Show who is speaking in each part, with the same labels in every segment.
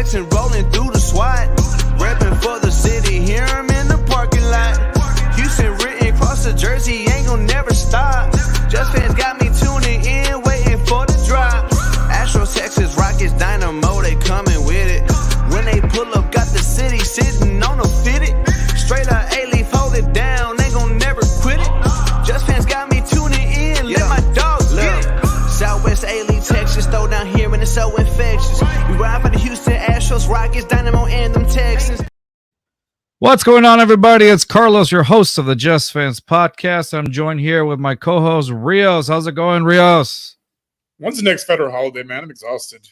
Speaker 1: Jackson rolling through the SWAT. Reppin' for the city, hear him in the parking lot. Houston written across the jersey, ain't gon' never stop. Just fans got me tuning in, waiting for the drop. Astros, Texas, Rockets, Dynamo, they coming with it. When they pull up, got the city sitting on a fitted. Straight up A-Leaf, hold it down, ain't gon' never quit it. Just fans got me tuning in, let my dogs get it. Southwest A-Leaf, Texas, throw down here and it's so infectious. We ride for the Houston Astros, Rockets, Dynamo, and them Texans.
Speaker 2: What's going on, everybody? It's Carlos, your host of the Just Fans Podcast. I'm joined here with my co-host, Rios. How's it going, Rios?
Speaker 3: When's the next federal holiday, man? I'm exhausted.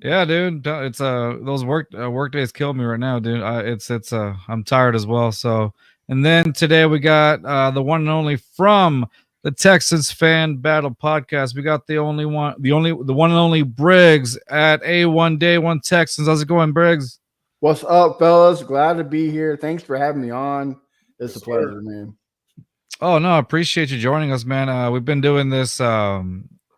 Speaker 2: Yeah, dude. It's those work days kill me right now, dude. I'm tired as well. So, and then today we got the one and only from the Texans Fan Battle Podcast. We got the one and only Briggs at A1 Day One Texans. How's it going, Briggs?
Speaker 4: What's up, fellas? Glad to be here. Thanks for having me on. It's a pleasure, man.
Speaker 2: Oh, no, I appreciate you joining us, man. We've been doing this.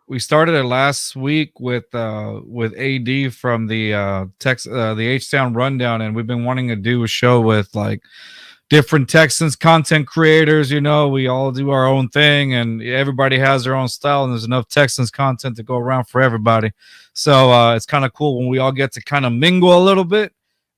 Speaker 2: We started it last week with AD from the H-Town Rundown, and we've been wanting to do a show with like different Texans content creators. You know, we all do our own thing, and everybody has their own style, and there's enough Texans content to go around for everybody. So it's kind of cool when we all get to kind of mingle a little bit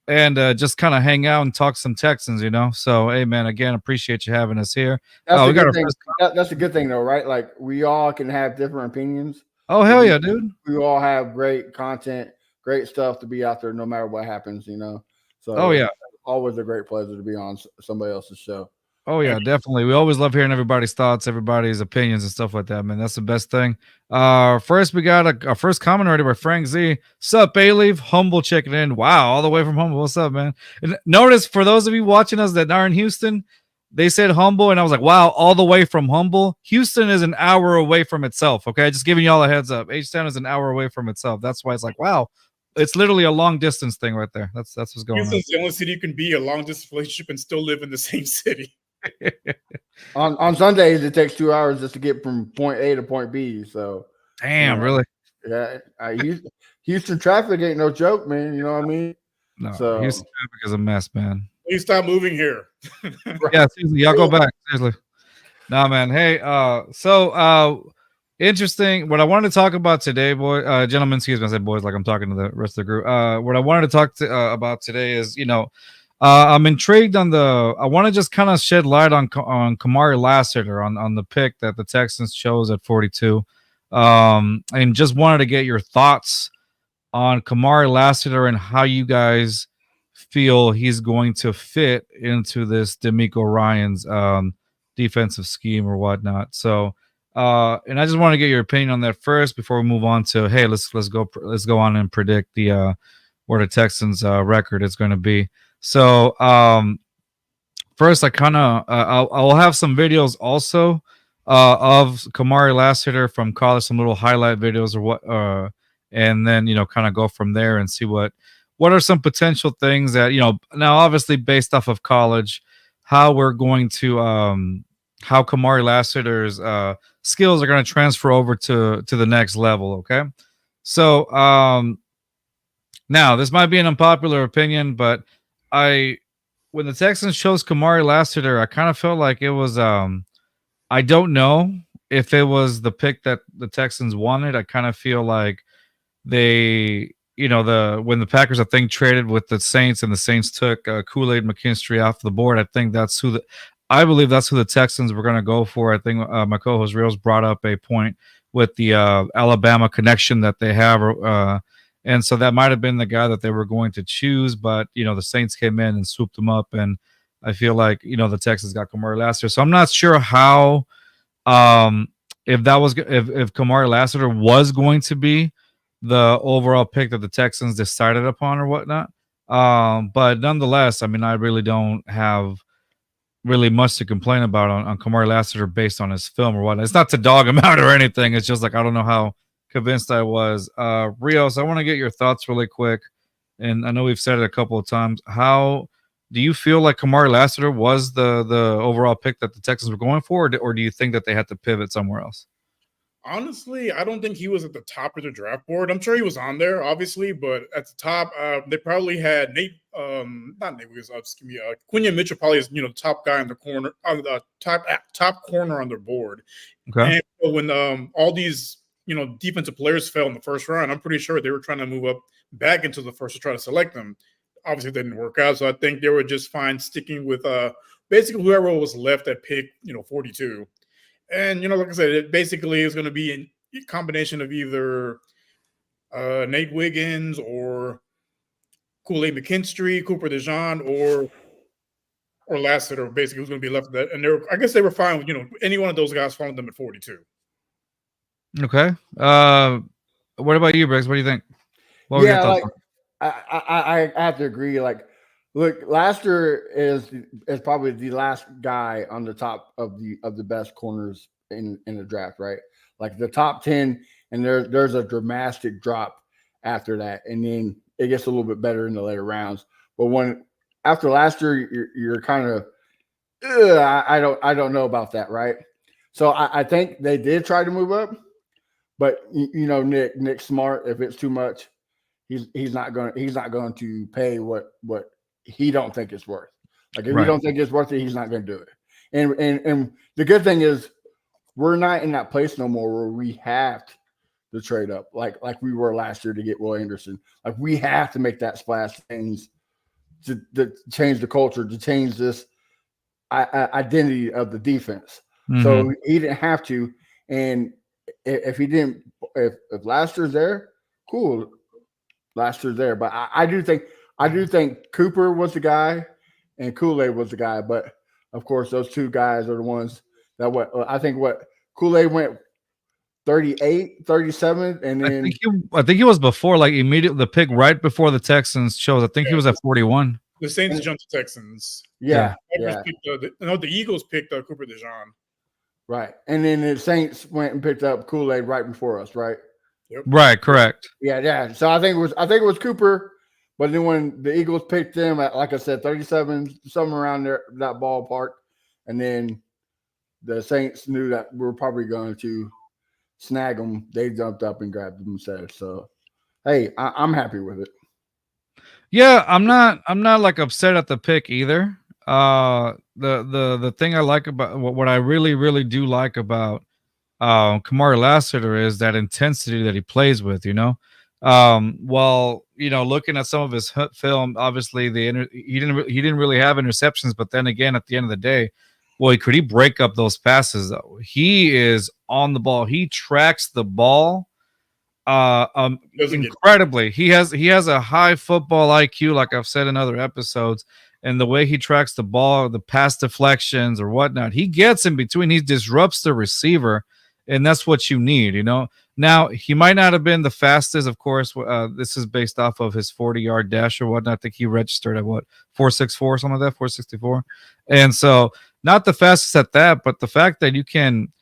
Speaker 2: and just kind of hang out and talk some Texans, you know. So, hey, man, again, appreciate you having us here.
Speaker 4: That's a good thing, though, right? Like, we all can have different opinions.
Speaker 2: Oh, hell yeah, dude.
Speaker 4: We all have great content, great stuff to be out there no matter what happens, you know. So,
Speaker 2: oh, yeah.
Speaker 4: Always a great pleasure to be on somebody else's show.
Speaker 2: Oh, yeah, definitely. We always love hearing everybody's thoughts, everybody's opinions and stuff like that, man. That's the best thing. First, we got a first comment already by Frank Z. Sup, A-Leaf? Humble checking in. Wow, all the way from Humble. What's up, man? And notice, for those of you watching us that are in Houston, they said Humble, and I was like, wow, all the way from Humble. Houston is an hour away from itself, okay? Just giving you all a heads up. H-Town is an hour away from itself. That's why it's like, wow. It's literally a long distance thing right there. That's what's going on.
Speaker 3: Houston's the only city you can be a long distance relationship and still live in the same city.
Speaker 4: on Sundays, it takes 2 hours just to get from point A to point B. So,
Speaker 2: damn, really?
Speaker 4: Yeah, Houston traffic ain't no joke, man. You know what I mean?
Speaker 2: No, so, Houston traffic is a mess, man.
Speaker 3: Please stop moving here.
Speaker 2: Yeah, seriously, y'all go back. Seriously, nah, man. Hey, interesting. What I wanted to talk about today, gentlemen, excuse me, I said boys like I'm talking to the rest of the group. What I wanted to talk about today is, you know, I'm intrigued on I want to just kind of shed light on Kamari Lassiter on the pick that the Texans chose at 42. And just wanted to get your thoughts on Kamari Lassiter and how you guys feel he's going to fit into this DeMeco Ryans defensive scheme or whatnot. So, and I just want to get your opinion on that first before we move on to, hey, let's go on and predict where the Texans record is going to be. So first, I kind of I'll have some videos also of Kamari Lassiter from college, some little highlight videos or what, and then, you know, kind of go from there and see what are some potential things that, you know, now obviously based off of college, how we're going to how Kamari Lassiter's skills are going to transfer over to the next level. Okay, so now this might be an unpopular opinion, but when the Texans chose Kamari Lassiter, I kind of felt like it was I don't know if it was the pick that the Texans wanted. I kind of feel like they, you know, when the Packers, I think, traded with the Saints and the Saints took Kool-Aid McKinstry off the board, I believe that's who the Texans were going to go for. I think my co-host Rios brought up a point with the Alabama connection that they have, and so that might have been the guy that they were going to choose, but, you know, the Saints came in and swooped him up, and I feel like, you know, the Texans got Kamari Lassiter. So I'm not sure how, if Kamari Lassiter was going to be the overall pick that the Texans decided upon or whatnot. But nonetheless, I mean, I really don't have really much to complain about on Kamari Lassiter based on his film or whatnot. It's not to dog him out or anything. It's just like, I don't know how convinced I was. Rios, I want to get your thoughts really quick. And I know we've said it a couple of times. How do you feel like Kamari Lassiter was the overall pick that the Texans were going for, or do you think that they had to pivot somewhere else?
Speaker 3: Honestly, I don't think he was at the top of the draft board. I'm sure he was on there, obviously, but at the top, they probably had not Nate Wiggins, excuse me, Quinion Mitchell probably is, the top guy on the corner, on the top corner on their board.
Speaker 2: Okay.
Speaker 3: And so when all these, defensive players fell in the first round, I'm pretty sure they were trying to move up back into the first to try to select them. Obviously, it didn't work out, so I think they were just fine sticking with basically whoever was left at pick, 42. And, like I said, it basically is going to be a combination of either Nate Wiggins or Kool-Aid McKinstry, Cooper DeJean, or Lassiter, basically who's going to be left with that. And I guess they were fine with, any one of those guys following them at 42.
Speaker 2: Okay. What about you, Briggs? What do you think? What were your thoughts on?
Speaker 4: I have to agree. Like, look, Lassiter is probably the last guy on the top of the best corners in the draft, right? Like the top 10, and there's a dramatic drop after that, and then it gets a little bit better in the later rounds. But after Lassiter, you're kind of, I don't know about that, right? So I think they did try to move up, but Nick Smart, if it's too much, he's not going to pay what he don't think it's worth. Like if you don't think it's worth it, he's not going to do it. And the good thing is we're not in that place no more where we have to trade up like we were last year to get Will Anderson. Like we have to make that splash change to change the culture, to change this identity of the defense. Mm-hmm. So he didn't have to. And if Lassiter's there, cool. Lassiter's there. But I do think Cooper was the guy and Kool-Aid was the guy. But of course, those two guys are the ones that Kool-Aid went 38, 37, and then
Speaker 2: I think he was before, like immediately the pick right before the Texans chose. I think he was at 41.
Speaker 3: The Saints jumped to Texans.
Speaker 4: Yeah.
Speaker 3: The Eagles picked Cooper DeJean.
Speaker 4: Right, and then the Saints went and picked up Kool-Aid right before us, right?
Speaker 2: Yep. Right, correct.
Speaker 4: Yeah. So I think it was Cooper, but then when the Eagles picked them at, like I said, 37, somewhere around there, that ballpark, and then the Saints knew that we were probably going to snag them. They jumped up and grabbed them instead. So, hey, I'm happy with it.
Speaker 2: Yeah, I'm not like upset at the pick either. The thing I like about what I really do like about Kamari Lassiter is that intensity that he plays with, looking at some of his film, obviously he didn't really have interceptions, but then again, at the end of the day, could he break up those passes though? He is on the ball. He tracks the ball incredibly. He has a high football IQ, like I've said in other episodes, and the way he tracks the ball, the pass deflections or whatnot, he gets in between. He disrupts the receiver, and that's what you need, Now, he might not have been the fastest, of course. This is based off of his 40-yard dash or whatnot. I think he registered at 4.64, something like that, 4.64. And so not the fastest at that, but the fact that you can,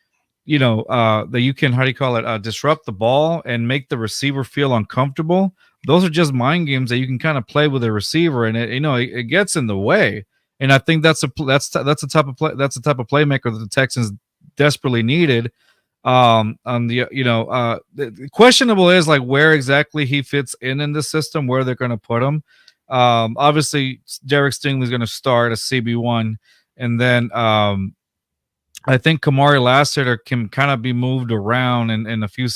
Speaker 2: disrupt the ball and make the receiver feel uncomfortable. Those are just mind games that you can kind of play with a receiver, and it gets in the way. And I think that's the type of playmaker that the Texans desperately needed. The questionable is like where exactly he fits in the system, where they're going to put him. Obviously, Derek Stingley is going to start as CB1, and then I think Kamari Lassiter can kind of be moved around in a few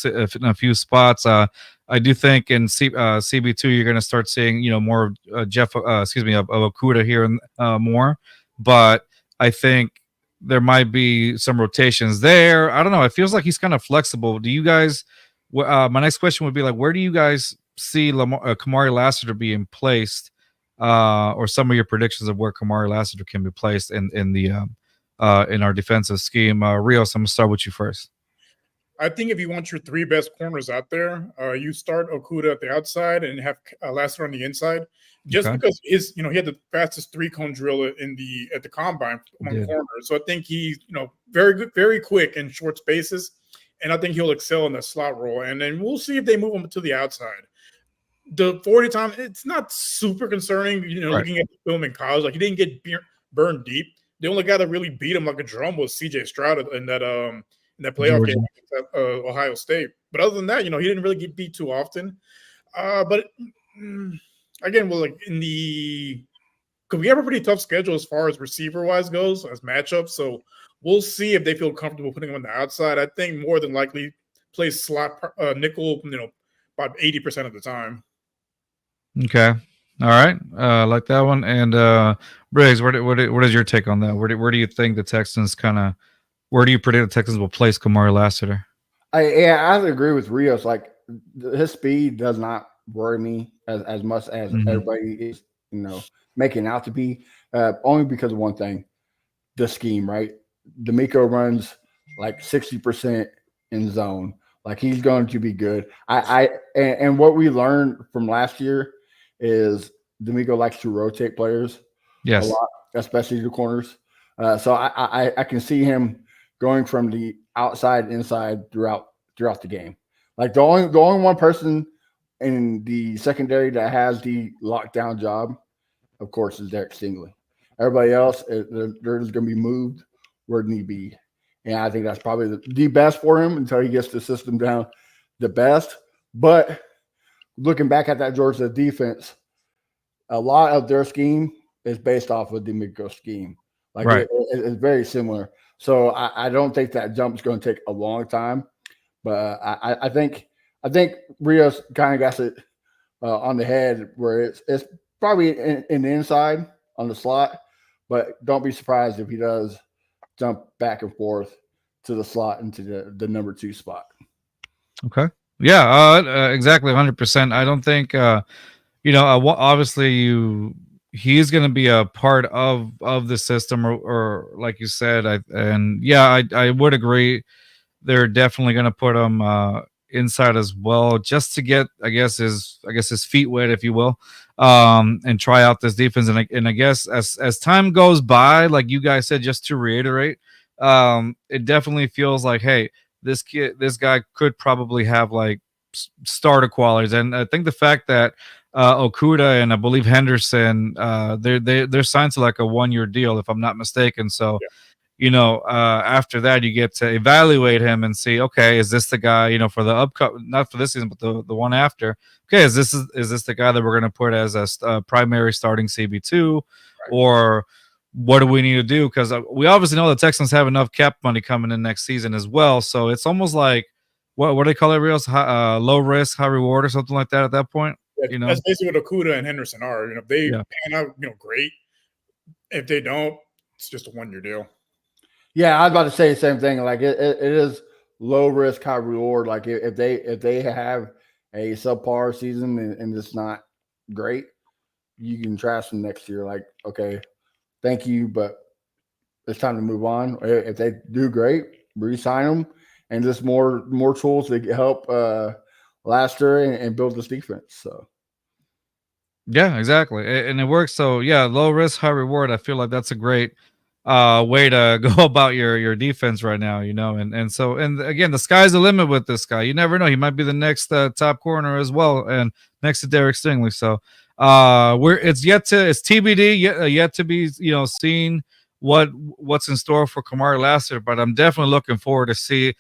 Speaker 2: spots. I do think in CB2 you're going to start seeing more of Okudah here and more, but I think there might be some rotations there. I don't know. It feels like he's kind of flexible. Do you guys? My next question would be like, where do you guys see Kamari Lassiter being placed, or some of your predictions of where Kamari Lassiter can be placed in our defensive scheme? Rios, I'm gonna start with you first.
Speaker 3: I think if you want your three best corners out there, you start Okudah at the outside and have Lassiter on the inside. Just because he had the fastest 3-cone drill at the combine among corners. So I think he's very good, very quick in short spaces, and I think he'll excel in the slot role. And then we'll see if they move him to the outside. The 40 time, it's not super concerning. Looking at the film in college, like he didn't get burned deep. The only guy that really beat him like a drum was C.J. Stroud in in that playoff
Speaker 2: Georgia.
Speaker 3: game against Ohio State. But other than that, he didn't really get beat too often. But again, well, like because we have a pretty tough schedule as far as receiver-wise goes, as matchups. So we'll see if they feel comfortable putting him on the outside. I think more than likely plays slot nickel, about 80% of the time.
Speaker 2: Okay. All right. Like that one. And Briggs, what is your take on that? Where do you think the Texans where do you predict the Texans will place Kamari Lassiter?
Speaker 4: I agree with Rios. Like his speed does not worry me as much as everybody is, making out to be. Only because of one thing, the scheme, right? D'Amico runs like 60% in zone. Like he's going to be good. And what we learned from last year is D'Amico likes to rotate players a lot, especially the corners. So I can see him going from the outside inside throughout the game. Like the only one person in the secondary that has the lockdown job, of course, is Derek Stingley. Everybody else, they're just going to be moved where need be. And I think that's probably the best for him until he gets the system down the best. But looking back at that Georgia defense, a lot of their scheme is based off of D'Amico scheme. Like
Speaker 2: right.
Speaker 4: It's very similar. So I don't think that jump is going to take a long time. But I think Rios kind of got it on the head where it's probably in the inside on the slot. But don't be surprised if he does jump back and forth to the slot into the number 2 spot.
Speaker 2: Okay. Yeah, exactly 100%. I don't think, obviously he's going to be a part of the system or like you said, I would agree. They're definitely going to put him inside as well, just to get, I guess his feet wet, if you will, and try out this defense. And I guess as time goes by, like you guys said, just to reiterate, it definitely feels like, hey, this guy could probably have like starter qualities. And I think the fact that Okudah and I believe Henderson, they're signed to like a 1-year deal, if I'm not mistaken. So. Yeah. After that, you get to evaluate him and see, okay, is this the guy, for the not for this season, but the one after? Okay, is this the guy that we're going to put as a primary starting CB2, right. Or what do we need to do? Because we obviously know the Texans have enough cap money coming in next season as well. So it's almost like what do they call it, Rios? Low risk, high reward, or something like that. At that point,
Speaker 3: that's basically what Okudah and Henderson are. If they pan out, great. If they don't, it's just a 1-year deal.
Speaker 4: Yeah, I was about to say the same thing. Like it is low risk, high reward. Like if they have a subpar season and it's not great, you can trash them next year. Like, okay, thank you, but it's time to move on. If they do great, re-sign them and just more tools to help Lassiter and build this defense. So.
Speaker 2: Yeah, exactly, and it works. So yeah, low risk, high reward. I feel like that's a great way to go about your defense right now, and so again, the sky's the limit with this guy. You never know, he might be the next top corner as well, and next to Derek Stingley. So it's TBD, yet to be seen what's in store for Kamari Lassiter, but I'm definitely looking forward to see,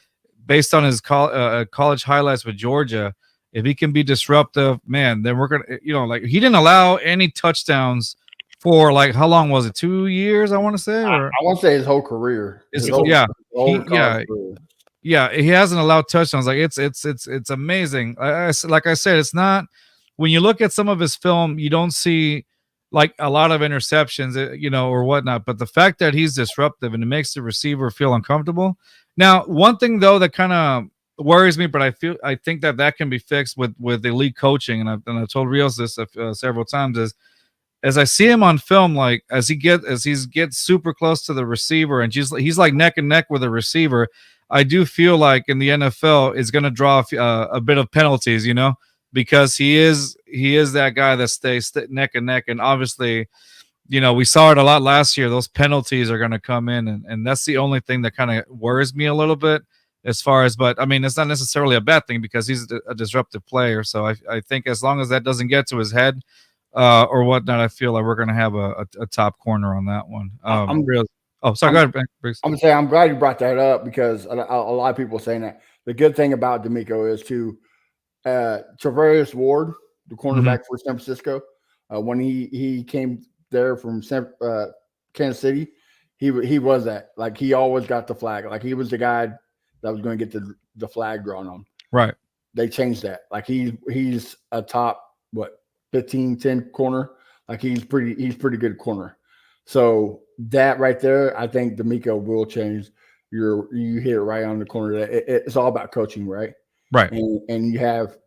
Speaker 2: based on his college highlights with Georgia, if he can be disruptive, man. Then we're gonna like he didn't allow any touchdowns for like, how long was it? 2 years, I want to say, or
Speaker 4: I want to say his whole career.
Speaker 2: Yeah, he hasn't allowed touchdowns. Like it's amazing. Like I said, it's not, when you look at some of his film, you don't see like a lot of interceptions, or whatnot. But the fact that he's disruptive and it makes the receiver feel uncomfortable. Now, one thing though that kind of worries me, but I think that can be fixed with elite coaching, and I've told Rios this several times, is as I see him on film, like as he gets super close to the receiver and he's like neck and neck with the receiver, I do feel like in the NFL it's going to draw a bit of penalties, because he is that guy that stays neck and neck. And obviously, we saw it a lot last year. Those penalties are going to come in, and that's the only thing that kind of worries me a little bit as far as, but I mean, it's not necessarily a bad thing because he's a disruptive player. So I think as long as that doesn't get to his head, or whatnot, I feel like we're going to have a top corner on that one. Oh, sorry. Go ahead, Briggs.
Speaker 4: I'm gonna say I'm glad you brought that up because a lot of people are saying that. The good thing about D'Amico is Travarius Ward, the cornerback for San Francisco, when he came there from Kansas City, he was that. Like, he always got the flag. Like, he was the guy that was going to get the flag drawn on.
Speaker 2: Right.
Speaker 4: They changed that. Like, he's a top 15-10 corner. Like, he's pretty good corner. So that right there, I think D'Amico will change. You hit it right on the corner. It's all about coaching, right?
Speaker 2: Right.
Speaker 4: And you have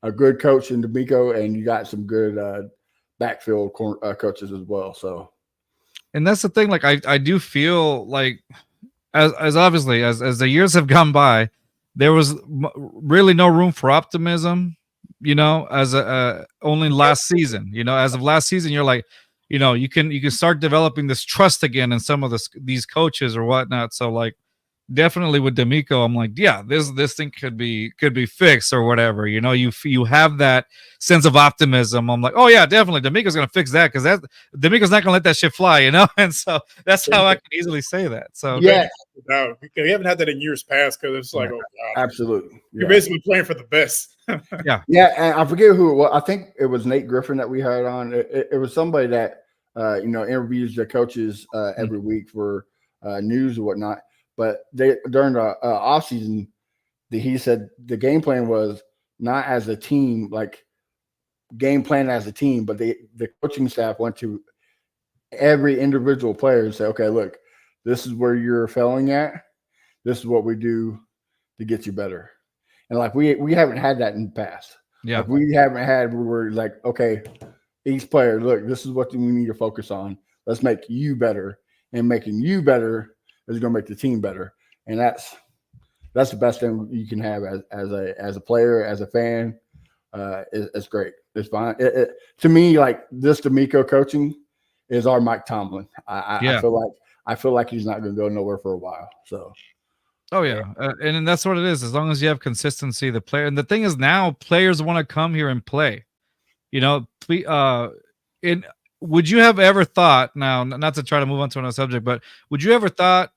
Speaker 4: a good coach in D'Amico, and you got some good backfield coaches as well. So,
Speaker 2: and that's the thing. Like, I do feel like as obviously as the years have gone by, there was really no room for optimism. As only last season. As of last season, you're like, you can start developing this trust again in some of these coaches or whatnot. So, like, definitely with D'Amico, I'm like, yeah, this thing could be fixed or whatever. You have that sense of optimism. I'm like, oh yeah, definitely D'Amico's gonna fix that because D'Amico's not gonna let that shit fly, And so that's how I can easily say that. So
Speaker 4: yeah,
Speaker 3: no, we haven't had that in years past because it's like, oh god,
Speaker 4: absolutely,
Speaker 3: you're basically playing for the best.
Speaker 4: yeah. And I forget who it was. I think it was Nate Griffin that we had on. It was somebody that interviews the coaches every week for news or whatnot. But during the offseason, he said the game plan was not as a team, like game plan as a team, but the coaching staff went to every individual player and said, okay, look, this is where you're failing at. This is what we do to get you better. And like we haven't had that in the past.
Speaker 2: Yeah.
Speaker 4: Like, we haven't had where we're like, okay, each player, look, this is what we need to focus on. Let's make you better. And making you better is going to make the team better, and that's the best thing you can have as a player, as a fan. It's great. It's fine. To me, like, this D'Amico coaching is our Mike Tomlin. I feel like he's not going to go nowhere for a while. So,
Speaker 2: oh yeah, and that's what it is. As long as you have consistency, the player. And the thing is, now players want to come here and play. Would you have ever thought, now, not to try to move on to another subject, but would you ever thought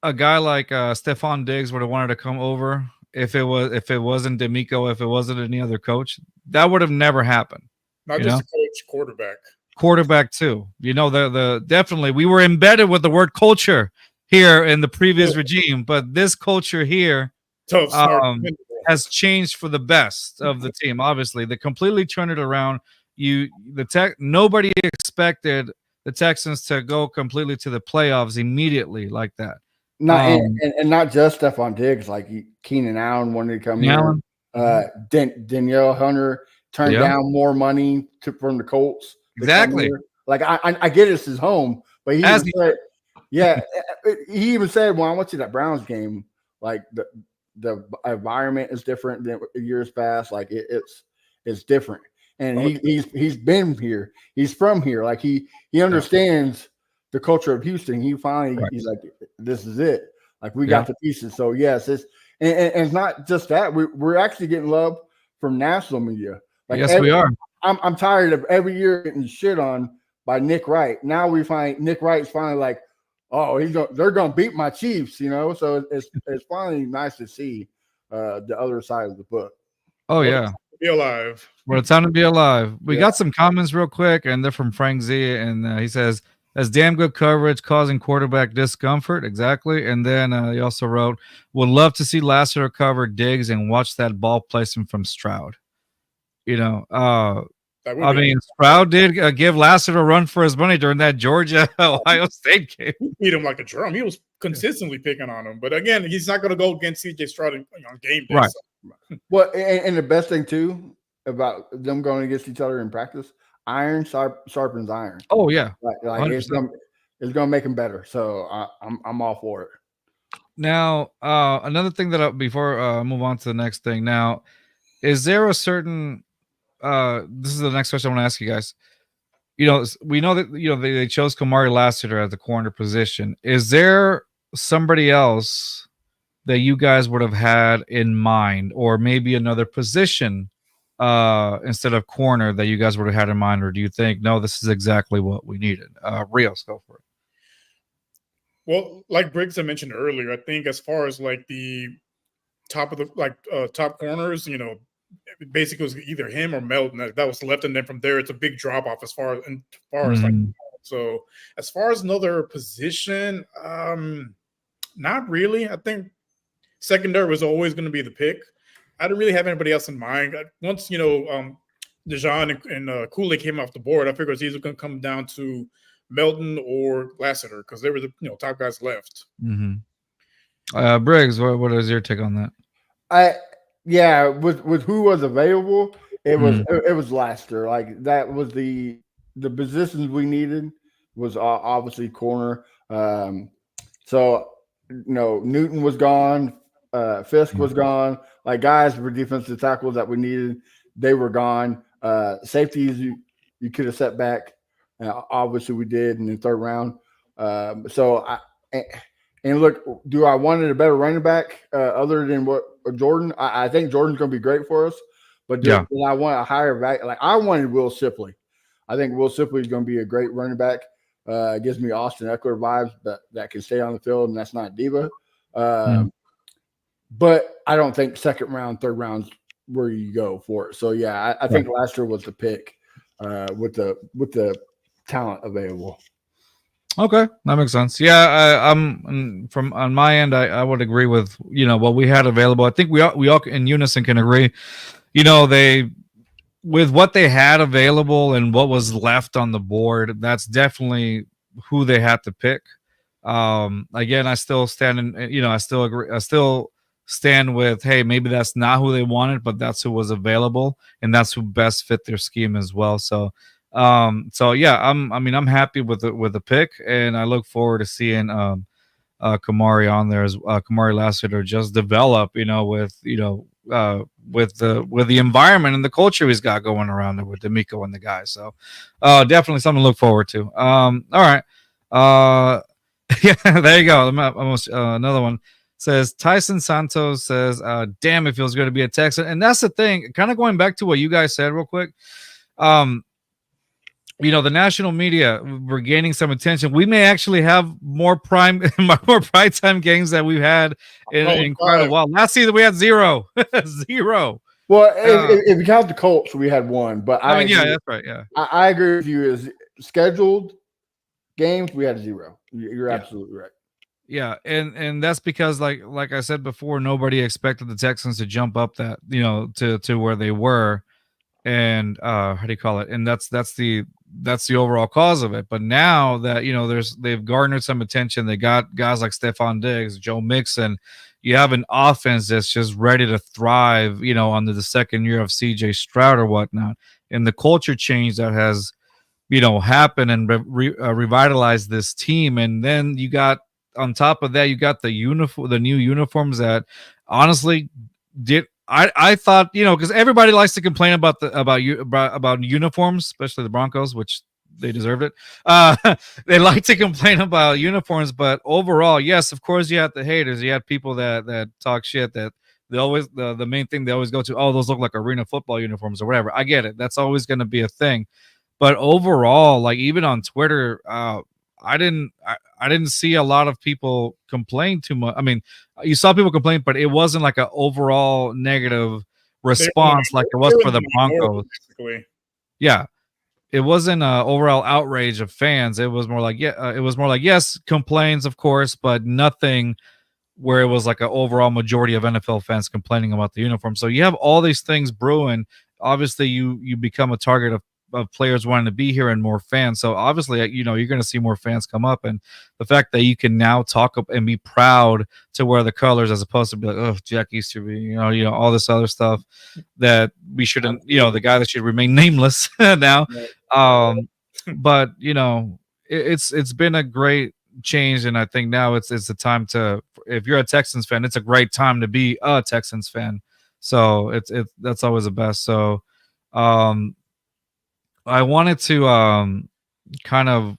Speaker 2: a guy like Stephon Diggs would have wanted to come over if it wasn't D'Amico, if it wasn't any other coach? That would have never happened.
Speaker 3: Not just a coach,
Speaker 2: quarterback too. Definitely we were embedded with the word culture here in the previous regime, but this culture here has changed for the best of the team. Obviously, they completely turned it around. Nobody expected the Texans to go completely to the playoffs immediately like that.
Speaker 4: And not just Stephon Diggs, like Keenan Allen wanted to come here. Danielle Hunter turned down more money from the Colts.
Speaker 2: Exactly.
Speaker 4: Like, I get it's his home, but he even said when I went to that Browns game, like the environment is different than years past. Like, it's different. And he's been here. He's from here. Like, he understands the culture of Houston. He's like, this is it. Like, we got the pieces. So yes, and it's not just that. We're actually getting love from national media. Like,
Speaker 2: yes, we are.
Speaker 4: I'm tired of every year getting shit on by Nick Wright. Now we find Nick Wright's finally like, oh, they're gonna beat my Chiefs, So it's finally nice to see the other side of the book.
Speaker 2: Oh yeah.
Speaker 3: Be alive.
Speaker 2: Well, it's time to be alive. We got some comments real quick, and they're from Frank Z, and he says, "That's damn good coverage, causing quarterback discomfort." Exactly. And then he also wrote, "Would love to see Lassiter cover Diggs and watch that ball placement from Stroud." I mean, Stroud did give Lassiter a run for his money during that Georgia Ohio State game.
Speaker 3: He beat him like a drum. He was consistently picking on him, but again, he's not going to go against CJ Stroud on game day.
Speaker 2: Right.
Speaker 3: So.
Speaker 4: Well, and the best thing too about them going against each other in practice, iron sharpens iron.
Speaker 2: Oh yeah,
Speaker 4: like it's gonna make them better. So I'm all for it.
Speaker 2: Now, another thing that before I move on to the next thing. Now, is there a certain? This is the next question I want to ask you guys. We know that they chose Kamari Lassiter at the corner position. Is there somebody else that you guys would have had in mind, or maybe another position instead of corner that you guys would have had in mind, or do you think no, this is exactly what we needed? Rios, go for it.
Speaker 3: Well, like Briggs had mentioned earlier, I think as far as like the top of the top corners, basically it was either him or Melton that was left, and then from there it's a big drop off as far as like. So as far as another position, not really. I think secondary was always going to be the pick. I didn't really have anybody else in mind. Once Dejan and Kool-Aid came off the board, I figured it was either going to come down to Melton or Lassiter because they were the top guys left.
Speaker 2: Briggs, what is your take on
Speaker 4: that? With who was available, it was Lassiter. Like that was the positions we needed was obviously corner. So Newton was gone, Fisk was gone. Like guys for defensive tackles that we needed, they were gone. Safeties you could have set back. Obviously we did in the third round. And look, do I wanted a better running back other than what Jordan? I think Jordan's going to be great for us, but do I want a higher back? Like I wanted Will Shipley. I think Will Shipley is going to be a great running back. It gives me Austin Eckler vibes that can stay on the field, and that's not diva. But I don't think second round, third round's where you go for it. So yeah, I think last year was the pick with the talent available.
Speaker 2: Okay, that makes sense. Yeah, I'm from on my end. I would agree with what we had available. I think we all in unison can agree. They with what they had available and what was left on the board, that's definitely who they had to pick. Again, I still stand in. I still agree. I still stand with, hey, maybe that's not who they wanted, but that's who was available, and that's who best fit their scheme as well. So yeah, I'm happy with the pick, and I look forward to seeing Kamari on there as Kamari Lassiter just develop, with the environment and the culture he's got going around there with D'Amico and the guys. So definitely something to look forward to. All right. Yeah, there you go. Almost another one says Tyson Santos says, damn, it feels good to be a Texan. And that's the thing, kind of going back to what you guys said real quick. The national media, we're gaining some attention. We may actually have more prime time games that we've had in quite a while. Last season we had zero.
Speaker 4: Well, if you count the Colts, we had one. But
Speaker 2: that's right. Yeah,
Speaker 4: I agree with you. As scheduled games, we had zero. You're absolutely right.
Speaker 2: Yeah, and that's because like I said before, nobody expected the Texans to jump up that to where they were, and how do you call it? And that's the overall cause of it. But now that they've garnered some attention, they got guys like Stephon Diggs, Joe Mixon. You have an offense that's just ready to thrive, under the second year of CJ Stroud or whatnot, and the culture change that has happened and revitalized this team. And then you got on top of that, you got the new uniforms that honestly I thought, because everybody likes to complain about uniforms, especially the Broncos, which they deserved it. They like to complain about uniforms, but overall, yes, of course, you have the haters. You have people that talk shit that they always the main thing they always go to. Oh, those look like arena football uniforms or whatever. I get it. That's always going to be a thing. But overall, like even on Twitter, I didn't see a lot of people complain too much. I mean, you saw people complain, but it wasn't like an overall negative response like it was for the Broncos. Yeah, it wasn't an overall outrage of fans. It was more like yes, complaints of course, but nothing where it was like an overall majority of NFL fans complaining about the uniform. So you have all these things brewing. Obviously, you become a target of players wanting to be here and more fans. So obviously, you're going to see more fans come up, and the fact that you can now talk up and be proud to wear the colors as opposed to be like, oh, Jack Easterby, all this other stuff that we shouldn't, the guy that should remain nameless now. But it's been a great change, and I think now it's the time to, if you're a Texans fan, it's a great time to be a Texans fan. So that's always the best. So I wanted to kind of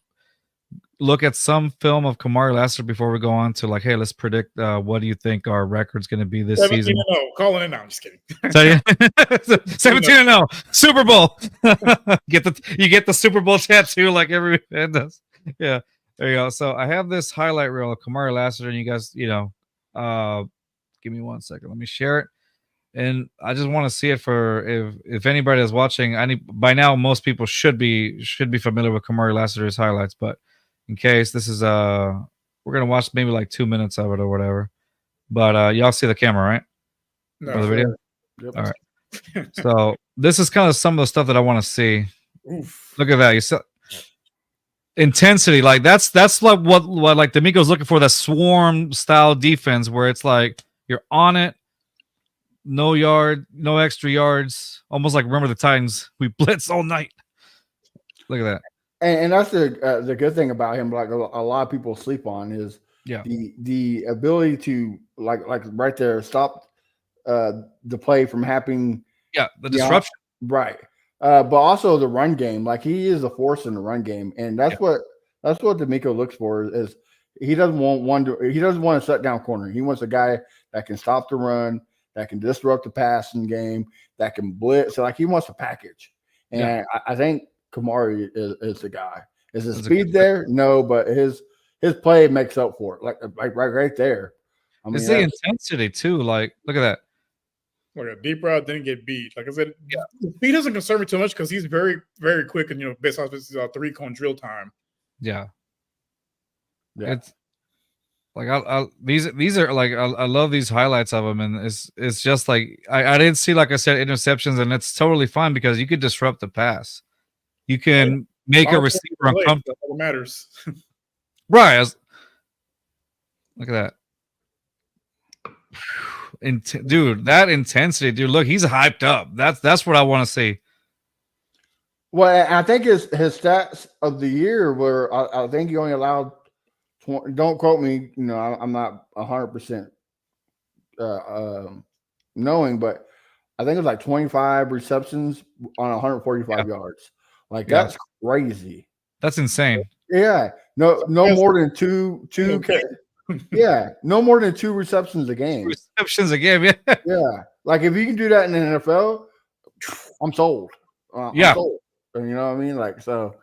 Speaker 2: look at some film of Kamari Lassiter before we go on to like, hey, let's predict what do you think our record's going to be this season?
Speaker 3: Calling it now. I'm just kidding.
Speaker 2: 17-0 Super Bowl. You get the Super Bowl tattoo like every fan does. Yeah. There you go. So I have this highlight reel of Kamari Lassiter, and you guys, give me 1 second. Let me share it. And I just want to see it for if anybody is watching. By now most people should be familiar with Kamari Lassiter's highlights, but in case this is we're gonna watch maybe like 2 minutes of it or whatever. But y'all see the camera, right?
Speaker 3: No,
Speaker 2: Or the video?
Speaker 4: Yep.
Speaker 2: All right. So this is kind of some of the stuff that I want to see.
Speaker 3: Oof.
Speaker 2: Look at that. You saw intensity, like that's like what like D'Amico's looking for, that swarm style defense where it's like you're on it. No extra yards. Almost like remember the Titans. We blitz all night. Look at that.
Speaker 4: And that's the good thing about him. Like a lot of people sleep on is the ability to like right there stop the play from happening.
Speaker 2: Yeah, the disruption.
Speaker 4: Right. But also the run game. Like he is a force in the run game, and that's what D'Amico looks for. Is he doesn't want a shutdown corner. He wants a guy that can stop the run, that can disrupt the passing game, that can blitz. So like he wants a package, and I think Kamari is the guy. Is his speed there? No, but his play makes up for it. Like right there. I mean,
Speaker 2: it's the intensity too. Like look at that.
Speaker 3: Like a deep route didn't get beat. Like I said, speed doesn't concern me too much because he's very, very quick and based off his 3-cone drill time.
Speaker 2: Yeah. It's like these are like I love these highlights of him, and it's just like I didn't see, like I said, interceptions, and it's totally fine because you could disrupt the pass. You can make a receiver uncomfortable.
Speaker 3: That's what matters.
Speaker 2: Right. Look at that. Dude, that intensity, dude. Look, he's hyped up. That's what I want to see.
Speaker 4: Well, I think his stats of the year were. I think he only allowed. Don't quote me. I'm not 100% knowing, but I think it was like 25 receptions on 145 yards. Like that's crazy.
Speaker 2: That's insane.
Speaker 4: Yeah. No more than two. Yeah, no more than 2 receptions a game.
Speaker 2: Receptions a game, yeah.
Speaker 4: Yeah, like if you can do that in the NFL, I'm sold. I'm sold. You know what I mean? Like, so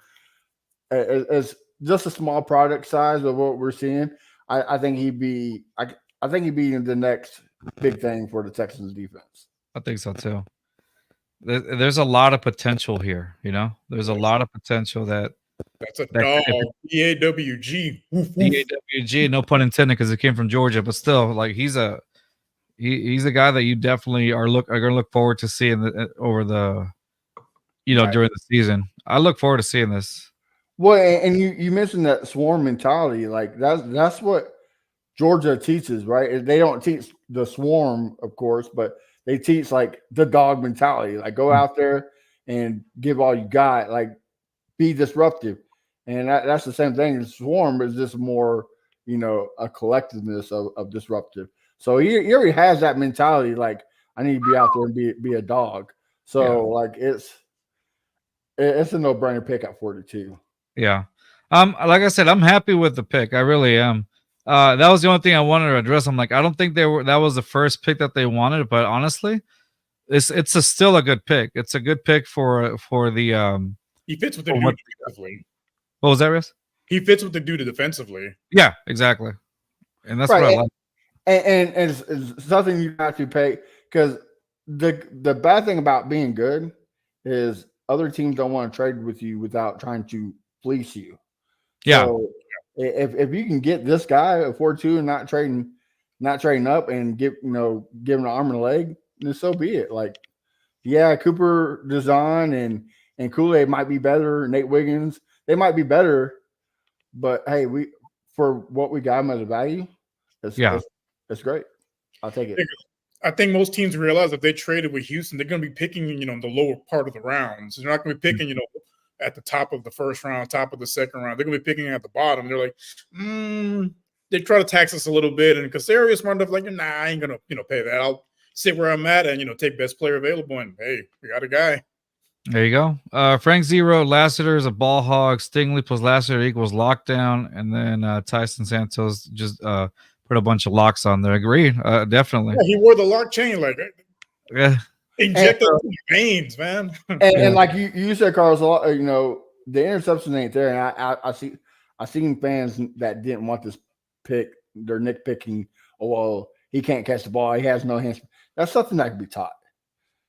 Speaker 4: it's just a small product size of what we're seeing. I think he'd be. I think he'd be the next big thing for the Texans defense.
Speaker 2: I think so too. There's a lot of potential here. There's a lot of potential that.
Speaker 3: That's a dog. DAWG.
Speaker 2: DAWG, no pun intended, because it came from Georgia, but still, like he's a guy that you definitely are going to look forward to seeing over the, during the season. I look forward to seeing this.
Speaker 4: Well, and you mentioned that swarm mentality, like that's what Georgia teaches, right? They don't teach the swarm, of course, but they teach like the dog mentality, like go out there and give all you got, like. Be disruptive, and that's the same thing. The swarm is just more, a collectiveness of disruptive. So he already has that mentality. Like I need to be out there and be a dog. So like it's a no-brainer pick at 42.
Speaker 2: Yeah. Like I said, I'm happy with the pick. I really am. That was the only thing I wanted to address. I'm like, I don't think that was the first pick that they wanted, but honestly, it's still a good pick. It's a good pick for the
Speaker 3: He fits with the dude defensively.
Speaker 2: What was that, Riz?
Speaker 3: He fits with the dude defensively.
Speaker 2: Yeah, exactly. And that's what I like.
Speaker 4: And it's something you have to pay, because the bad thing about being good is other teams don't want to trade with you without trying to fleece you.
Speaker 2: Yeah.
Speaker 4: So if you can get this guy at 4-2 and not trading up and give him an arm and a leg, then so be it. Like, yeah, Cooper Dezon and Kool-Aid might be better. Nate Wiggins, they might be better, but hey, for what we got them as a value, it's great. I'll take it.
Speaker 3: I think most teams realize if they traded with Houston, they're going to be picking, the lower part of the rounds. They're not going to be picking, at the top of the first round, top of the second round. They're going to be picking at the bottom. They're like, they try to tax us a little bit, and Casario smart enough, like, nah, I ain't going to, pay that. I'll sit where I'm at and take best player available, and hey, we got a guy.
Speaker 2: There you go. Frank Zero, Lassiter is a ball hog. Stingley plus Lassiter equals lockdown. And then Tyson Santos just put a bunch of locks on there. Agreed. Definitely.
Speaker 3: Yeah, he wore the lock chain, like injected veins, man.
Speaker 4: And like you said, Carlos, the interception ain't there. And I seen fans that didn't want this pick. They're nitpicking. Oh well, he can't catch the ball. He has no hands. That's something that can be taught.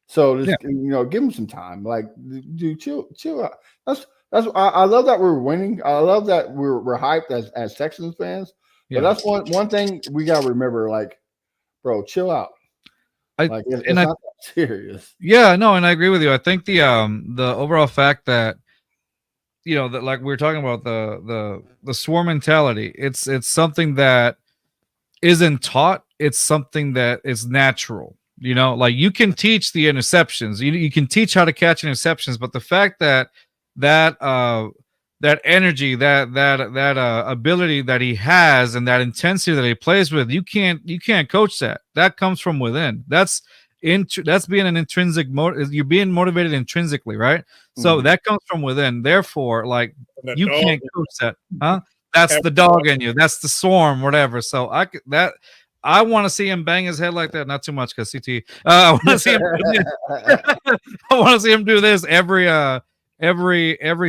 Speaker 4: So just give him some time. Like, dude, chill out. I love that we're winning. I love that we're hyped as Texans fans. But that's one thing we gotta remember. Like, bro, chill out. It's not that serious.
Speaker 2: Yeah, no, and I agree with you. I think the overall fact that that, like we were talking about, the swarm mentality. It's something that isn't taught. It's something that is natural. Like, you can teach the interceptions. You can teach how to catch interceptions, but the fact that energy, that ability that he has, and that intensity that he plays with, you can't coach that. That comes from within. That's being an intrinsic you're being motivated intrinsically, right? So that comes from within. Therefore, like, you can't coach that, huh? That's the dog in you. That's the swarm, whatever. So I want to see him bang his head like that. Not too much, because CT. I want to see him. I want to see him do this every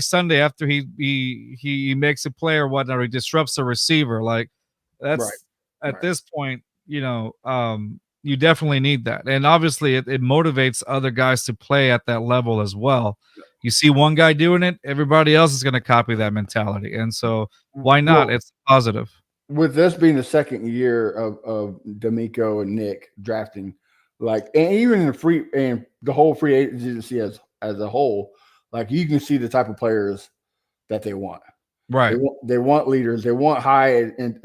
Speaker 2: Sunday after he makes a play or whatnot, or he disrupts a receiver. Like, that's at this point, you definitely need that. And obviously it motivates other guys to play at that level as well. You see one guy doing it, everybody else is going to copy that mentality. And so why not? It's positive.
Speaker 4: With this being the second year of D'Amico and Nick drafting, like, and even in the whole free agency as a whole, like, you can see the type of players that they want.
Speaker 2: Right.
Speaker 4: They want leaders. They want high and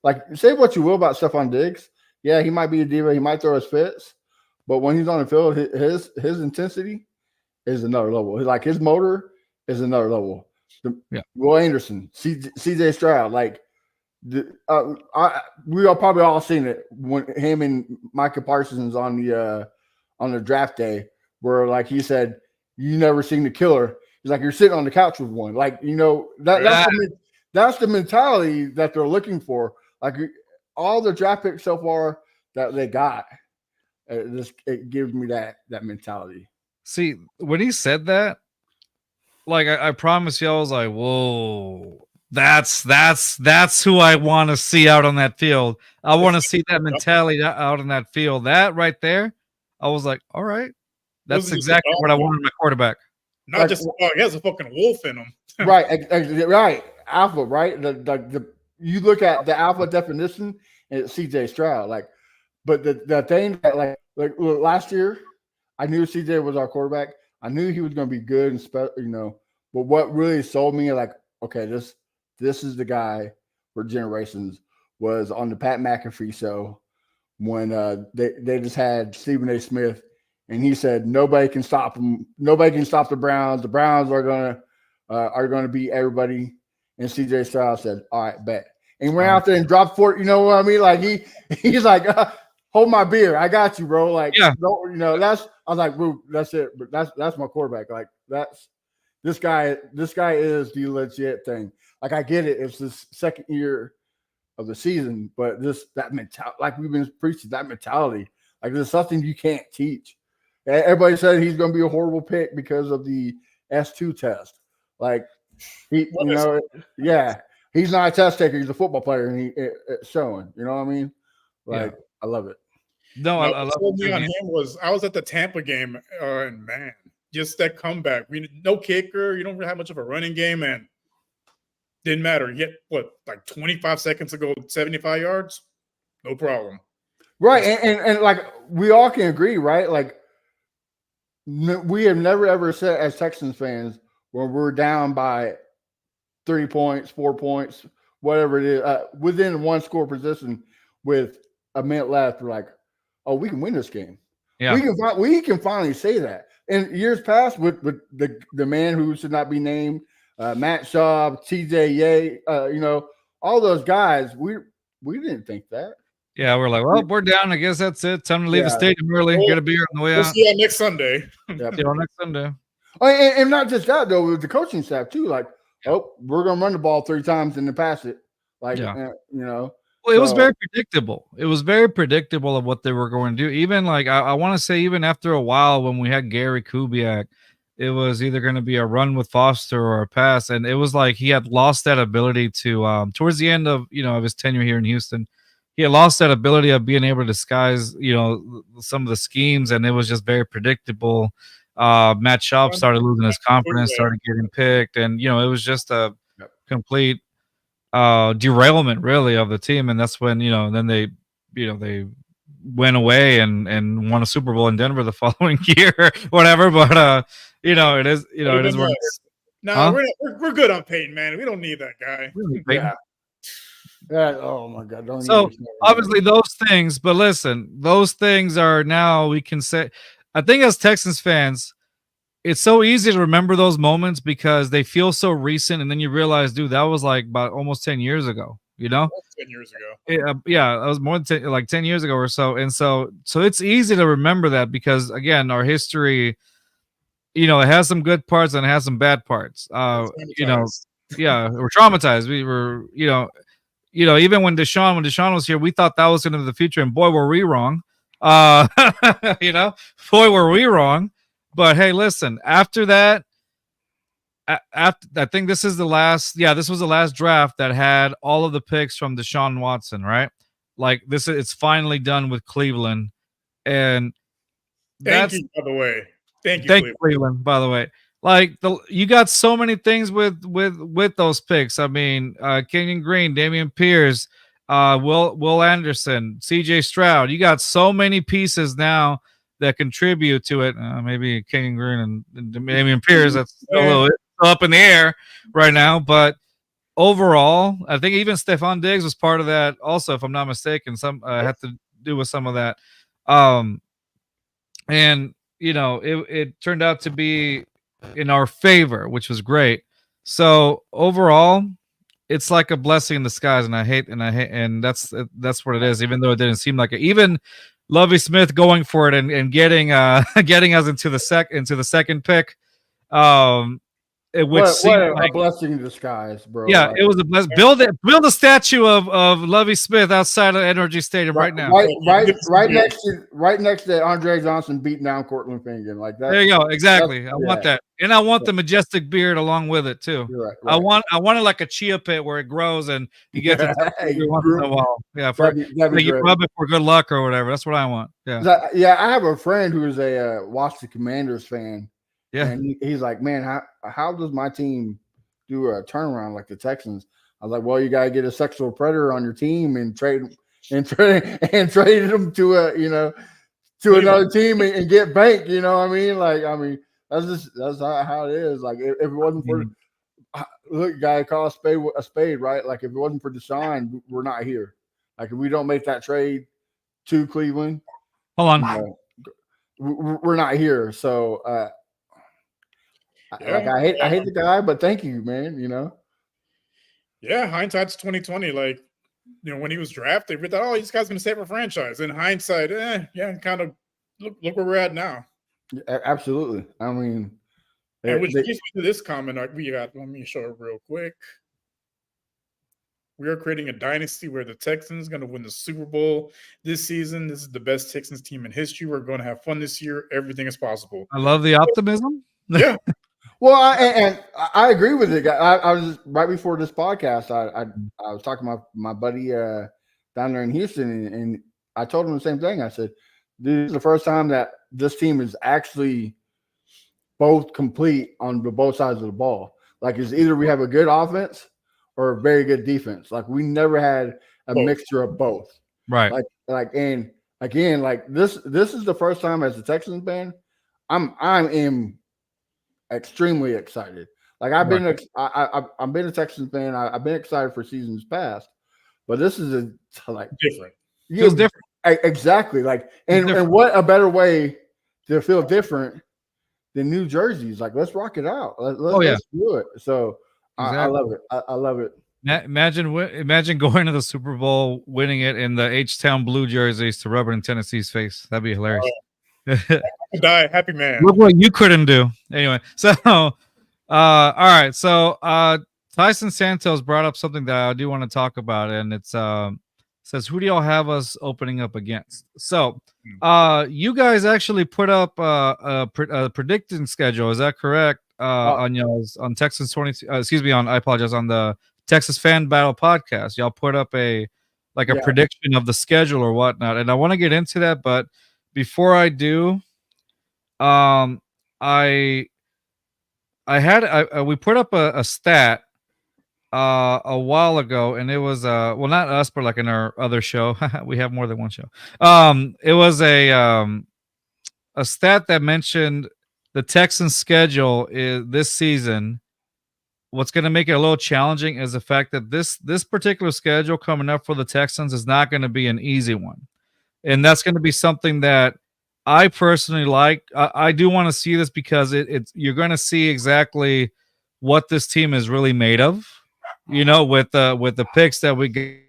Speaker 4: like, say what you will about Stephon Diggs. Yeah, he might be a diva. He might throw his fits, but when he's on the field, his intensity is another level. Like, his motor is another level. Will Anderson, CJ Stroud, like, we are probably all seen it when him and Micah Parsons on the draft day, where, like, he said, you never seen the killer. He's like, you're sitting on the couch with one. Like, that's the mentality that they're looking for. Like, all the draft picks so far that they got, it gives me that mentality.
Speaker 2: See, when he said that, like, I promise you, I was like, whoa, that's who I want to see out on that field. I want to see that mentality out on that field. That right there, I was like, all right, that's exactly what I wanted in my quarterback.
Speaker 3: Not like, just he has a fucking wolf in him.
Speaker 4: right, alpha, right? You look at the alpha definition, and it's CJ Stroud. Like, but the thing that like last year, I knew CJ was our quarterback. I knew he was going to be good and But what really sold me, like, okay, this is the guy for generations. Was on the Pat McAfee show when they just had Stephen A. Smith, and he said nobody can stop him. Nobody can stop the Browns. The Browns are gonna beat everybody. And CJ Stroud said, "All right, bet." And went out there and dropped 4. You know what I mean? Like, he's like, hold my beer. I got you, bro. Like, that's, I was like, bro, that's it. But that's my quarterback. Like, this guy is the legit thing. Like, I get it. It's this second year of the season, but that mentality, like we've been preaching, that mentality, like, there's something you can't teach. Everybody said he's going to be a horrible pick because of the S2 test. Like, he's not a test taker. He's a football player, and it's showing. You know what I mean? Like, I love it.
Speaker 2: No, I love
Speaker 3: it. On him was I was at the Tampa game, and man, just that comeback. No kicker. You don't really have much of a running game, and didn't matter. Yet, like 25 seconds ago, 75 yards, no problem.
Speaker 4: Right, and like, we all can agree, right? Like, we have never ever said as Texans fans, when we're down by 3 points, 4 points, whatever it is, within one score position with a minute left, we're like, oh, we can win this game. Yeah, we can finally say that. In years past, with the man who should not be named, Matt Schaub, TJ Yay, all those guys, we didn't think that.
Speaker 2: Yeah, we're like, well, we're down. I guess that's it. Time to leave the stadium early. Get a beer on the way out.
Speaker 3: We'll see you next Sunday.
Speaker 2: Yep. See you next Sunday.
Speaker 4: Oh, and not just that, though, with the coaching staff, too. Like, we're going to run the ball 3 times and then pass it. Like, Well,
Speaker 2: it was very predictable. It was very predictable of what they were going to do. Even, like, I want to say, even after a while when we had Gary Kubiak, it was either going to be a run with Foster or a pass, and it was like he had lost that ability to towards the end of of his tenure here in Houston. He had lost that ability of being able to disguise some of the schemes, and it was just very predictable. Matt Schaub started losing his confidence, started getting picked, and it was just a complete derailment really of the team. And that's when then they went away and won a Super Bowl in Denver the following year, whatever. But it is it is what it is.
Speaker 3: No, we're good on Peyton, man. We don't need that guy.
Speaker 2: Really,
Speaker 4: Oh my God!
Speaker 2: So obviously those things, but listen, those things are now we can say. I think as Texans fans, it's so easy to remember those moments because they feel so recent, and then you realize, dude, that was like about almost 10 years ago. 10
Speaker 3: years ago.
Speaker 2: Yeah, that was more than 10 years ago or so, and so it's easy to remember that because again, our history, it has some good parts and it has some bad parts. Yeah, we're traumatized. We were, even when Deshaun was here, we thought that was going to be the future, and boy, were we wrong. Boy, were we wrong. But hey, listen, after that, I think this is the last. Yeah, this was the last draft that had all of the picks from Deshaun Watson, right? Like it's finally done with Cleveland, and
Speaker 3: thank you, by the way. Thank you,
Speaker 2: Cleveland. By the way, like you got so many things with those picks. I mean, Kenyon Green, Dameon Pierce, Will Anderson, C.J. Stroud. You got so many pieces now that contribute to it. Maybe Kenyon Green and Dameon Pierce. That's a little up in the air right now, but overall, I think even Stephon Diggs was part of that also, if I'm not mistaken. Some had to do with some of that. And it turned out to be in our favor, which was great. So overall, it's like a blessing in disguise, and that's what it is. Even though it didn't seem like it, even Lovie Smith going for it and getting getting us into the second pick. Which seemed like
Speaker 4: a blessing in disguise, bro.
Speaker 2: Yeah, it was a blessing. Build a statue of Lovie Smith outside of NRG Stadium right now.
Speaker 4: Right next to Andre Johnson beating down Cortland Finnegan like that.
Speaker 2: There you go. Exactly. I want that, and I want the majestic beard along with it too.
Speaker 4: Right.
Speaker 2: I want it like a chia pet where it grows and you get to every once in a while. Yeah, you rub it for good luck or whatever. That's what I want. Yeah.
Speaker 4: I have a friend who is a Washington Commanders fan.
Speaker 2: Yeah,
Speaker 4: and he's like, man, how does my team do a turnaround like the Texans? I was like, well, you gotta get a sexual predator on your team and trade them to another team and get bank. You know what I mean? That's how it is. Like if it wasn't for look, guy call a spade, right? Like if it wasn't for Deshaun, we're not here. Like if we don't make that trade to Cleveland,
Speaker 2: hold on,
Speaker 4: we're not here. So. I hate the guy, but thank you, man.
Speaker 3: Yeah, hindsight's 2020. Like, when he was drafted, we thought, this guy's gonna save our franchise. In hindsight, kind of look where we're at now.
Speaker 4: Absolutely. I mean,
Speaker 3: and which gets me to this comment let me show it real quick. We are creating a dynasty where the Texans going to win the Super Bowl this season. This is the best Texans team in history. We're going to have fun this year. Everything is possible.
Speaker 2: I love the optimism.
Speaker 3: Yeah.
Speaker 4: Well, I agree with it. I was right before this podcast. I was talking to my buddy down there in Houston, and I told him the same thing. I said, "This is the first time that this team is actually both complete on both sides of the ball. Like it's either we have a good offense or a very good defense. Like we never had a mixture of both.
Speaker 2: Right.
Speaker 4: And again, like this is the first time as a Texans fan, I'm extremely excited. Like I've been a Texans fan. I've been excited for seasons past, but this is
Speaker 3: different.
Speaker 2: Feels different.
Speaker 4: Exactly. Like and what a better way to feel different than New Jersey's. Like let's rock it out. Let's do it. So exactly. I love it. I love it.
Speaker 2: Imagine going to the Super Bowl, winning it in the H-Town blue jerseys to rub it in Tennessee's face. That'd be hilarious.
Speaker 3: Die, happy man.
Speaker 2: Look what you couldn't do. Anyway, so all right. So Tyson Santos brought up something that I do want to talk about, and it's says, who do y'all have us opening up against? So, you guys actually put up a predicting schedule. Is that correct? On y'all's on Texas 20. I apologize. On the Texas Fan Battle Podcast, y'all put up a prediction of the schedule or whatnot, and I want to get into that. But before I do, we put up a stat a while ago, and it was well, not us, but like in our other show. We have more than one show. It was a stat that mentioned the Texans schedule is this season. What's going to make it a little challenging is the fact that this particular schedule coming up for the Texans is not going to be an easy one, and that's going to be something that I personally like. I do want to see this because you're going to see exactly what this team is really made of. With the picks that we get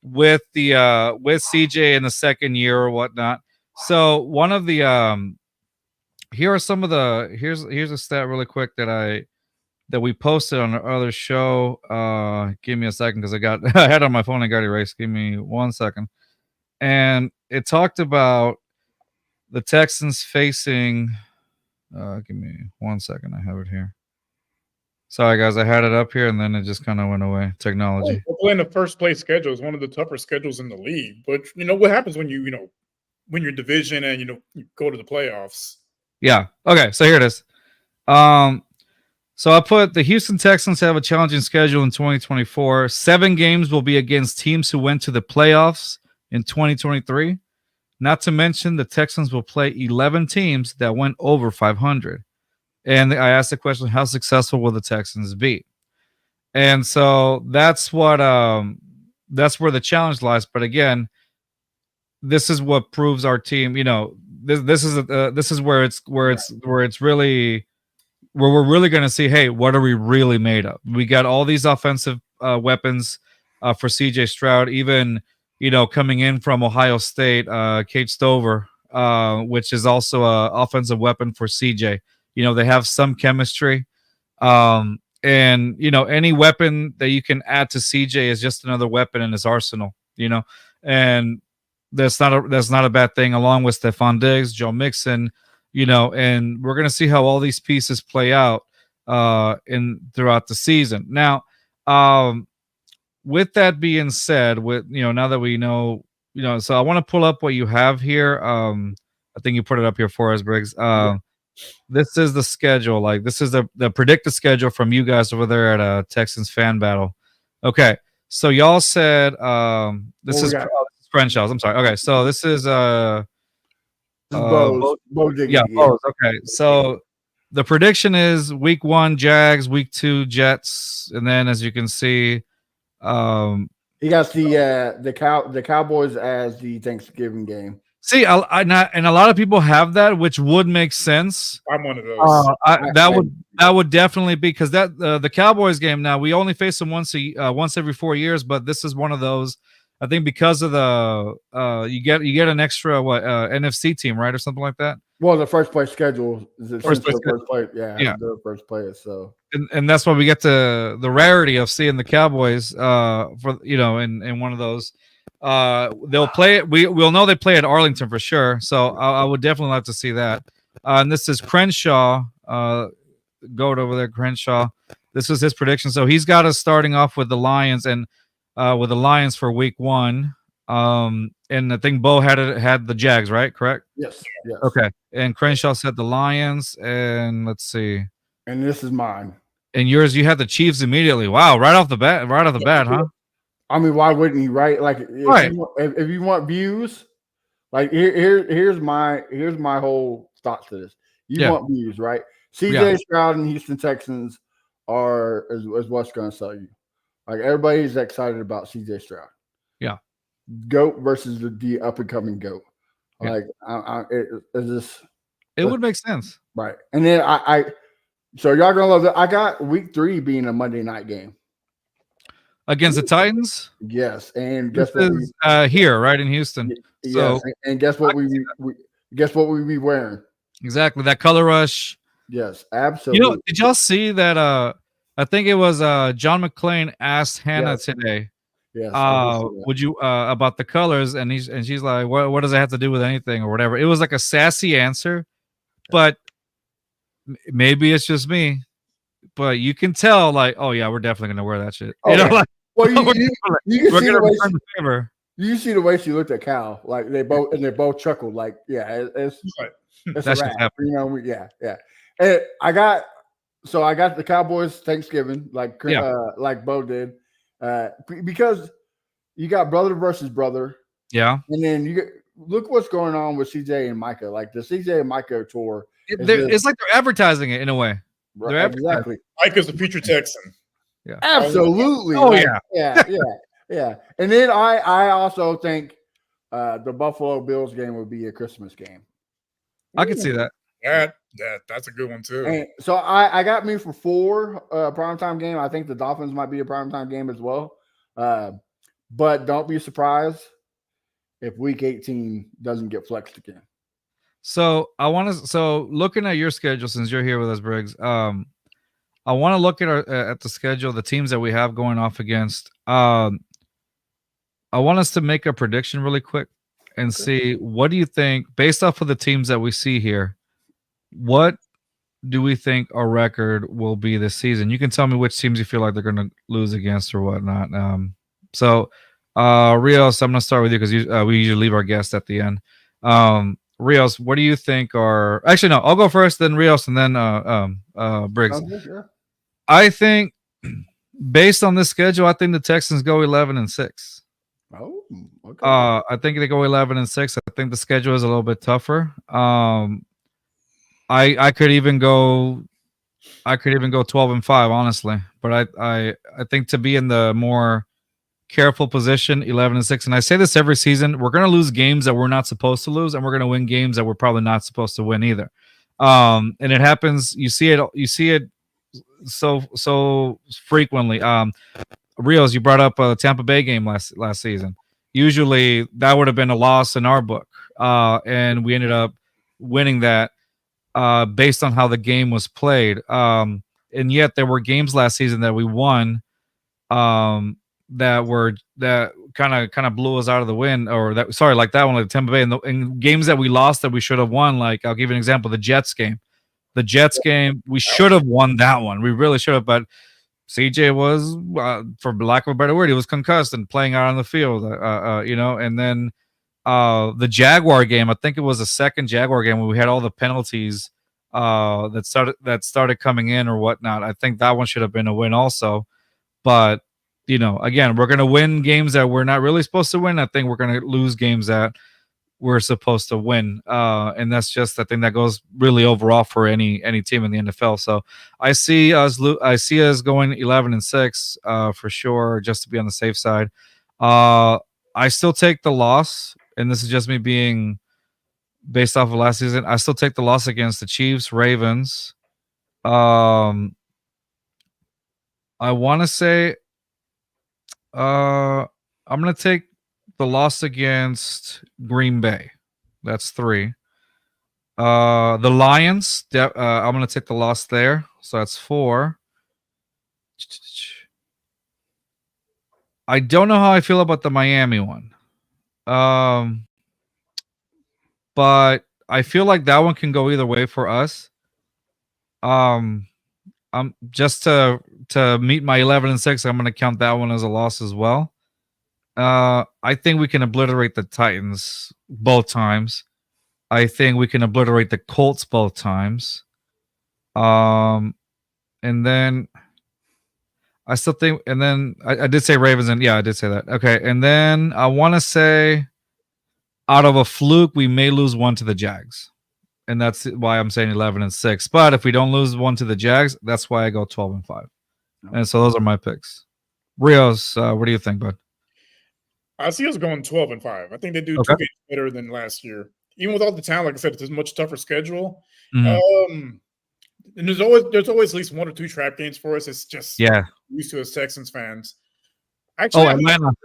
Speaker 2: with CJ in the second year or whatnot. So one of the here are some of the here's a stat really quick that we posted on our other show. Give me a second because I had it on my phone and got erased. Give me 1 second. And it talked about the Texans facing give me 1 second. I have it here. Sorry, guys. I had it up here, and then it just kind of went away. Technology.
Speaker 3: Playing the first place schedule is one of the tougher schedules in the league. But what happens when you win your division and you go to the playoffs?
Speaker 2: Yeah. Okay. So here it is. So I put the Houston Texans have a challenging schedule in 2024. 7 games will be against teams who went to the playoffs in 2023. Not to mention the Texans will play 11 teams that went over 500. And I asked the question, how successful will the Texans be? And so that's where the challenge lies. But again, this is what proves our team. This is where it's really where we're really going to see, hey, what are we really made of? We got all these offensive weapons for CJ Stroud, even coming in from Ohio State, Kate Stover, which is also an offensive weapon for CJ. They have some chemistry. And any weapon that you can add to CJ is just another weapon in his arsenal, and that's not a bad thing, along with Stephon Diggs, Joe Mixon, and we're going to see how all these pieces play out throughout the season. Now, with that being said, now that we know, so I want to pull up what you have here. I think you put it up here for us, Briggs. This is the schedule. Like, this is the predicted schedule from you guys over there at Texans Fan Battle. Okay, so y'all said this is Crenshaw's. I'm sorry. Okay, so this is
Speaker 4: Bo.
Speaker 2: Yeah, Bo's. Okay, so the prediction is week 1 Jags, week 2 Jets, and then as you can see,
Speaker 4: he got the Cowboys as the Thanksgiving game.
Speaker 2: See, and a lot of people have that, which would make sense.
Speaker 3: I'm one of those.
Speaker 2: That would definitely be because that the Cowboys game. Now we only face them once every 4 years, but this is one of those. I think because of the you get an extra NFC team, right, or something like that.
Speaker 4: Well, the first place schedule is the first place.
Speaker 2: Yeah,
Speaker 4: the first place. So
Speaker 2: and that's why we get the rarity of seeing the Cowboys for in one of those. They'll play it. We'll know they play at Arlington for sure. So I would definitely like to see that. And this is Crenshaw. Go over there, Crenshaw. This was his prediction. So he's got us starting off with the Lions and with the Lions for week 1. And I think Bo had the Jags, right? Correct?
Speaker 4: Yes.
Speaker 2: Okay. And Crenshaw said the Lions. And let's see.
Speaker 4: And this is mine.
Speaker 2: And yours, you had the Chiefs immediately. Wow, right off the bat, huh?
Speaker 4: I mean, why wouldn't you, right? Like, if you want views, like here's my whole thoughts to this. You want views, right? CJ Stroud and Houston Texans is what's going to sell you. Like, everybody's excited about CJ Stroud.
Speaker 2: Yeah,
Speaker 4: GOAT versus the up and coming GOAT. Like,
Speaker 2: it would make sense,
Speaker 4: right? And then so y'all gonna love that. I got week 3 being a Monday night game.
Speaker 2: Against the Titans?
Speaker 4: Yes, and
Speaker 2: guess what? Here, right in Houston.
Speaker 4: Yes,
Speaker 2: so,
Speaker 4: and guess what we be wearing?
Speaker 2: Exactly, that color rush.
Speaker 4: Yes, absolutely.
Speaker 2: Did y'all see that? I think it was John McClain asked Hannah today.
Speaker 4: Yes. I did see that.
Speaker 2: would you about the colors? And she's like, what does it have to do with anything or whatever? It was like a sassy answer, but maybe it's just me. But you can tell, like, oh yeah, we're definitely gonna wear that shit.
Speaker 4: Oh, yeah.
Speaker 2: Like,
Speaker 4: Well, you can
Speaker 2: we're
Speaker 4: see
Speaker 2: gonna
Speaker 4: the way
Speaker 2: return the favor.
Speaker 4: you see the way she looked at Cal. Like they both chuckled. Like, yeah, it's
Speaker 3: Right.
Speaker 4: a
Speaker 2: That's just
Speaker 4: wrap.
Speaker 2: happened.
Speaker 4: You know, yeah. And I got the Cowboys Thanksgiving, like Bo did, because you got brother versus brother.
Speaker 2: Yeah.
Speaker 4: And then look what's going on with CJ and Micah. Like the CJ and Micah tour.
Speaker 2: It's like they're advertising it in a way.
Speaker 4: Right, exactly.
Speaker 3: Mike is a future Texan.
Speaker 2: Yeah.
Speaker 4: Absolutely.
Speaker 2: Oh,
Speaker 4: like,
Speaker 2: yeah.
Speaker 4: Yeah. And then I also think the Buffalo Bills game would be a Christmas game.
Speaker 2: I could see that.
Speaker 3: That's a good one too.
Speaker 4: And so I got me for 4 primetime game. I think the Dolphins might be a primetime game as well. But don't be surprised if week 18 doesn't get flexed again.
Speaker 2: So looking at your schedule, since you're here with us, Briggs, I want to look at the schedule, the teams that we have going off against. I want us to make a prediction really quick and see, what do you think, based off of the teams that we see here, what do we think our record will be this season? You can tell me which teams you feel like they're going to lose against or whatnot. Rios, I'm going to start with you because we usually leave our guests at the end. Rios, what do you think are... Actually, no, I'll go first, then Rios, and then Briggs. I think, based on this schedule, I think the Texans go 11-6.
Speaker 4: Oh, okay.
Speaker 2: I think they go 11-6. I think the schedule is a little bit tougher. I could even go 12-5, honestly. But I think to be in the more careful position, 11-6. And I say this every season: we're going to lose games that we're not supposed to lose, and we're going to win games that we're probably not supposed to win either. And it happens. You see it so frequently. Rios, you brought up a Tampa Bay game last season. Usually that would have been a loss in our book, and we ended up winning that based on how the game was played. And yet there were games last season that we won that kind of blew us out of the wind, like that one, like Tampa Bay, and games that we lost that we should have won. Like, I'll give you an example: the Jets game. The Jets game, we should have won that one. We really should have, but CJ was, for lack of a better word, he was concussed and playing out on the field. And then the Jaguar game, I think it was the second Jaguar game where we had all the penalties that started coming in or whatnot. I think that one should have been a win also. But again, we're going to win games that we're not really supposed to win. I think we're going to lose games that we're supposed to win. And that's just the thing that goes really overall for any team in the NFL. So I see us going 11-6 for sure, just to be on the safe side. I still take the loss, and this is just me being based off of last season. I still take the loss against the Chiefs, Ravens. I want to say I'm going to take the loss against Green Bay. That's 3. The Lions, I'm going to take the loss there. So that's 4. I don't know how I feel about the Miami one. But I feel like that one can go either way for us. I'm just to meet my 11-6, I'm going to count that one as a loss as well. I think we can obliterate the Titans both times. I think we can obliterate the Colts both times. And then I still think, and then I did say Ravens, and yeah, I did say that. Okay, and then I want to say, out of a fluke, we may lose one to the Jags. And that's why I'm saying 11-6. But if we don't lose one to the Jags, that's why I go 12-5. And so those are my picks. Rios, what do you think, bud?
Speaker 3: I see us going 12-5. I think they do 2 games better than last year. Even with all the talent, like I said, it's a much tougher schedule. And there's always at least 1 or 2 trap games for us. It's just used to as Texans fans. Actually,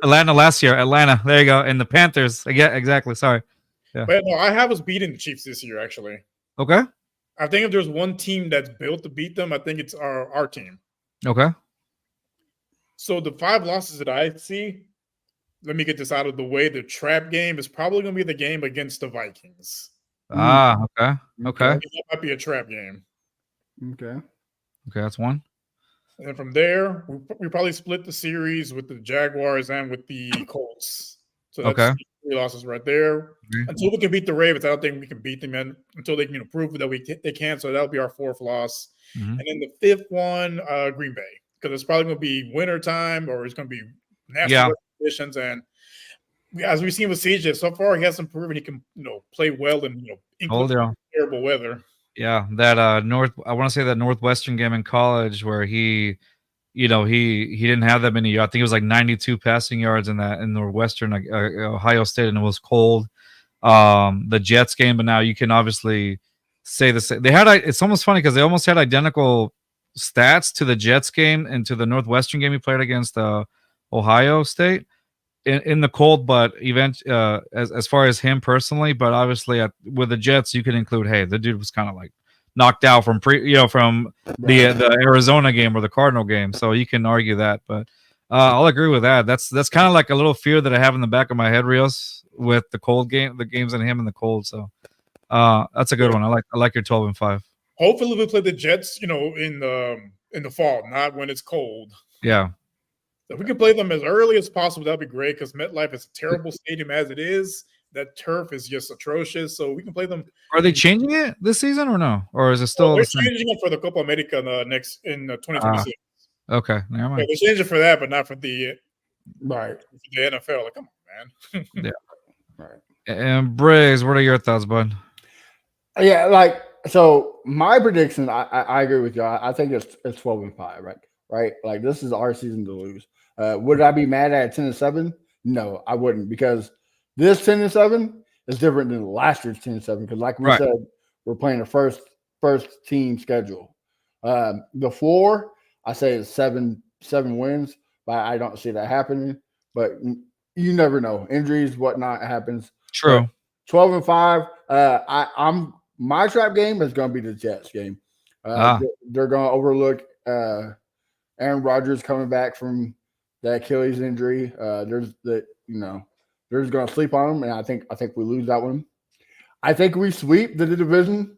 Speaker 2: Atlanta last year. Atlanta. There you go. And the Panthers. Yeah, exactly. Sorry. Yeah.
Speaker 3: But no, I have us beating the Chiefs this year, actually.
Speaker 2: Okay.
Speaker 3: I think if there's one team that's built to beat them, I think it's our team.
Speaker 2: Okay.
Speaker 3: So the 5 losses that I see, let me get this out of the way. The trap game is probably going to be the game against the Vikings.
Speaker 2: Okay.
Speaker 3: That might be a trap game.
Speaker 4: Okay,
Speaker 2: that's one.
Speaker 3: And then from there, we probably split the series with the Jaguars and with the Colts. So that's 3 losses right there. Until we can beat the Ravens, I don't think we can beat them until they can prove that they can. So that'll be our 4th loss. And then the 5th one, Green Bay, because it's probably going to be winter time or it's going to be nasty conditions. And as we've seen with CJ so far, he hasn't proven he can, play well in terrible weather.
Speaker 2: Yeah, that I want to say that Northwestern game in college where he didn't have that many yards. I think it was like 92 passing yards in Northwestern Ohio State, and it was cold. The Jets game, but now you can obviously say the same. It's almost funny because they almost had identical stats to the Jets game and to the Northwestern game he played against Ohio State in the cold, but as far as him personally, but obviously with the Jets, you can include, hey, the dude was kind of like knocked out from the Arizona game or the Cardinal game, so you can argue that. But I'll agree with that. That's kind of like a little fear that I have in the back of my head, Rios, with the cold game, the games and him in the cold. So that's a good one. I like your 12-5.
Speaker 3: Hopefully, we play the Jets, in the fall, not when it's cold.
Speaker 2: Yeah.
Speaker 3: If we can play them as early as possible, that'd be great because MetLife is a terrible stadium as it is. That turf is just atrocious. So we can play them.
Speaker 2: Are they changing it this season or no? Or is it still?
Speaker 3: They're changing it for the Copa America in 2026.
Speaker 2: Okay, never mind.
Speaker 3: They're changing for that, but not for the NFL. Like, come on, man.
Speaker 2: Yeah. Right. And Briggs, what are your thoughts, bud?
Speaker 4: Yeah, so my prediction, I agree with you. I think it's 12-5, right? Like this is our season to lose. Would I be mad at 10-7? No, I wouldn't, because this 10-7 is different than last year's 10-7. Because like we said, we're playing a first team schedule. The floor, I say, is seven wins, but I don't see that happening. But you never know, injuries, whatnot happens.
Speaker 2: True.
Speaker 4: 12-5. My trap game is going to be the Jets game. They're going to overlook Aaron Rodgers coming back from the Achilles injury. They're just going to sleep on him, and I think we lose that one. I think we sweep the division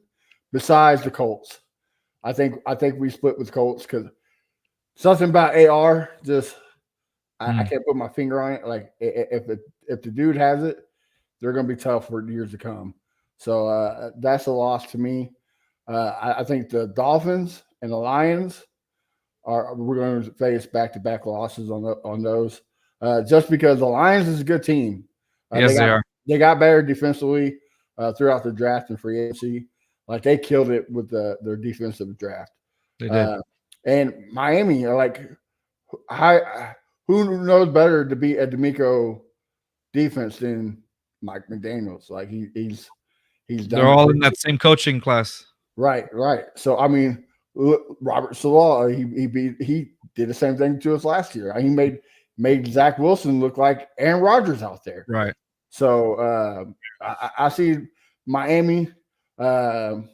Speaker 4: besides the Colts. I think we split with Colts because something about AR just I can't put my finger on it. Like if the dude has it, they're going to be tough for years to come. So that's a loss to me. I think the Dolphins and the Lions we're going to face back-to-back losses on those, just because the Lions is a good team.
Speaker 2: Yes, they are.
Speaker 4: They got better defensively throughout the draft and free agency. Like they killed it with their defensive draft.
Speaker 2: They did.
Speaker 4: And Miami are who knows better to be a D'Amico defense than Mike McDaniels? Like he's done.
Speaker 2: They're all in that same coaching class.
Speaker 4: Right. So I mean, Robert Saleh, he did the same thing to us last year. He made Zach Wilson look like Aaron Rodgers out there.
Speaker 2: Right.
Speaker 4: So I see Miami, and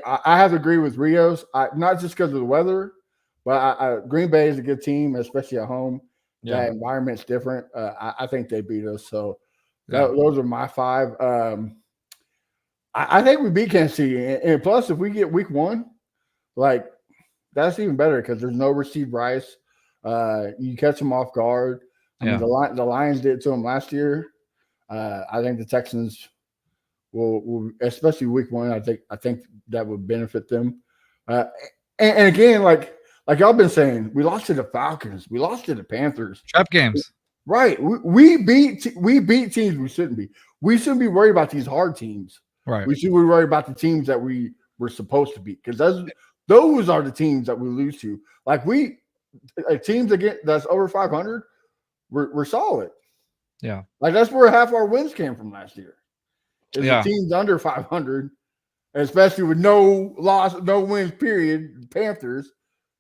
Speaker 4: I have to agree with Rios. Not just because of the weather, but Green Bay is a good team, especially at home. Yeah. That environment's different. I think they beat us. So those are my 5. I think we beat Kansas City, and plus, if we get week 1. Like, that's even better because there's no Rasheed Rice. You catch them off guard. I mean, the Lions did it to them last year. I think the Texans will, especially week 1. I think that would benefit them. And again, like y'all been saying, we lost to the Falcons. We lost to the Panthers.
Speaker 2: Trap games. Right.
Speaker 4: We beat teams we shouldn't be. We shouldn't be worried about these hard teams.
Speaker 2: Right.
Speaker 4: We should be worried about the teams that we were supposed to beat, because those are the teams that we lose to. Like teams that's over 500, we're solid.
Speaker 2: Yeah.
Speaker 4: Like that's where half our wins came from last year. The teams under 500, especially with no loss, no wins, period. Panthers,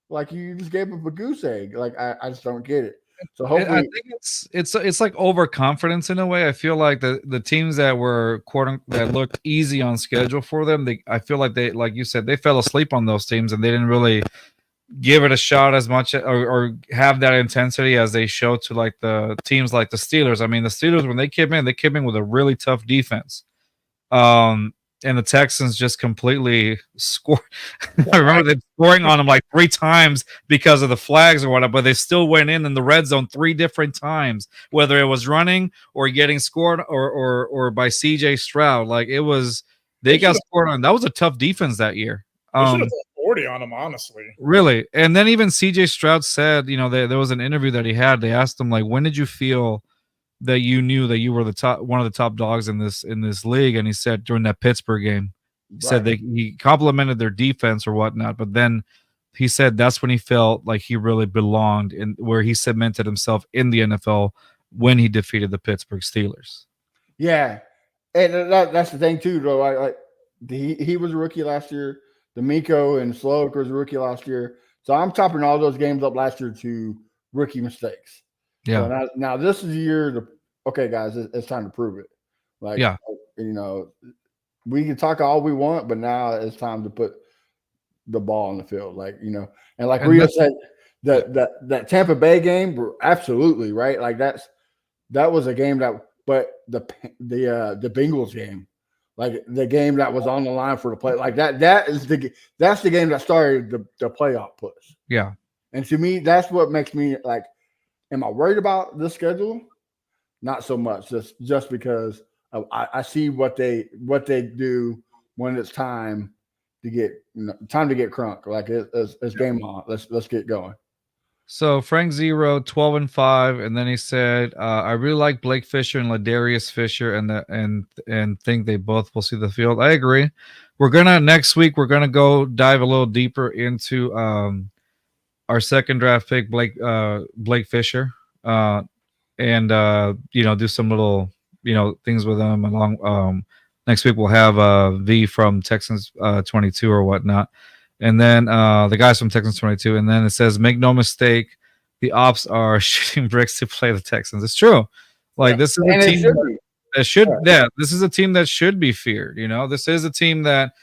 Speaker 4: like you just gave up a goose egg. Like I just don't get it. So hopefully,
Speaker 2: I think it's like overconfidence in a way. I feel like the teams that were that looked easy on schedule for them, I feel like they, like you said, they fell asleep on those teams and they didn't really give it a shot as much or have that intensity as they show to like the teams like the Steelers. I mean, the Steelers, when they came in with a really tough defense. And the Texans just completely scored. I remember them scoring on them like 3 times because of the flags or whatever, but they still went in the red zone 3 different times, whether it was running or getting scored or by CJ Stroud. Like it was, they got scored on. That was a tough defense that year.
Speaker 3: They should have 40 on them, honestly.
Speaker 2: Really. And then even CJ Stroud said, you know, there was an interview that he had. They asked him, like, when did you feel that you knew that you were one of the top dogs in this league? And he said during that Pittsburgh game, he said he complimented their defense or whatnot, but then he said that's when he felt like he really belonged in where he cemented himself in the NFL when he defeated the Pittsburgh Steelers.
Speaker 4: Yeah, and that's the thing too, though. Like he was a rookie last year. D'Amico and Sloak was a rookie last year. So I'm chopping all those games up last year to rookie mistakes.
Speaker 2: Yeah.
Speaker 4: So now this is the year okay, guys, it's time to prove it. Like,
Speaker 2: yeah,
Speaker 4: you know, we can talk all we want, but now it's time to put the ball on the field. Like, you know, and like Rio said, that Tampa Bay game, absolutely right. Like that was a game but the Bengals game, like the game that was on the line for the play, like that's the game that started the playoff push.
Speaker 2: Yeah.
Speaker 4: And to me, that's what makes me like, am I worried about the schedule? Not so much, just because I see what they do when it's time to get crunk. Like it's game on. Let's get going.
Speaker 2: So Frank Zero 12-5, and then he said, "I really like Blake Fisher and Ladarius Fisher, and think they both will see the field." I agree. Next week we're gonna go dive a little deeper into our second draft pick, Blake Fisher, and you know, do some little, you know, things with him along. Next week we'll have V from Texans 22 or whatnot. And then the guys from Texans 22. And then it says, make no mistake, the ops are shooting Briggs to play the Texans. It's true. Like, this is a team that should, this is a team that should be feared. You know, this is a team that,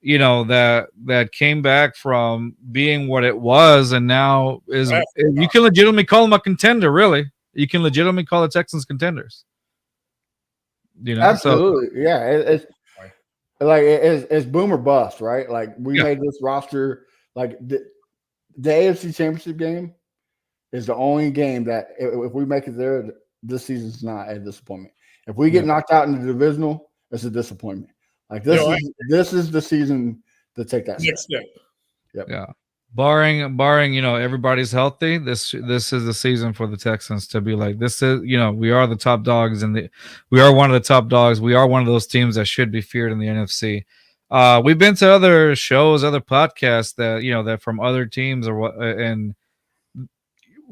Speaker 2: you know, that came back from being what it was and now is, you can legitimately call them a contender, really. You can legitimately call the Texans contenders. You know,
Speaker 4: absolutely. Yeah. It's like it's boom or bust, right? Like we made this roster. Like the AFC Championship game is the only game that if we make it there, this season's not a disappointment. If we get knocked out in the divisional, it's a disappointment. Like this is the season to take that step.
Speaker 2: Yep. Yeah. Barring, you know, everybody's healthy. This is the season for the Texans to be like, this is, you know, we are the top dogs we are one of the top dogs. We are one of those teams that should be feared in the NFC. We've been to other shows, other podcasts that, you know, that from other teams or what, and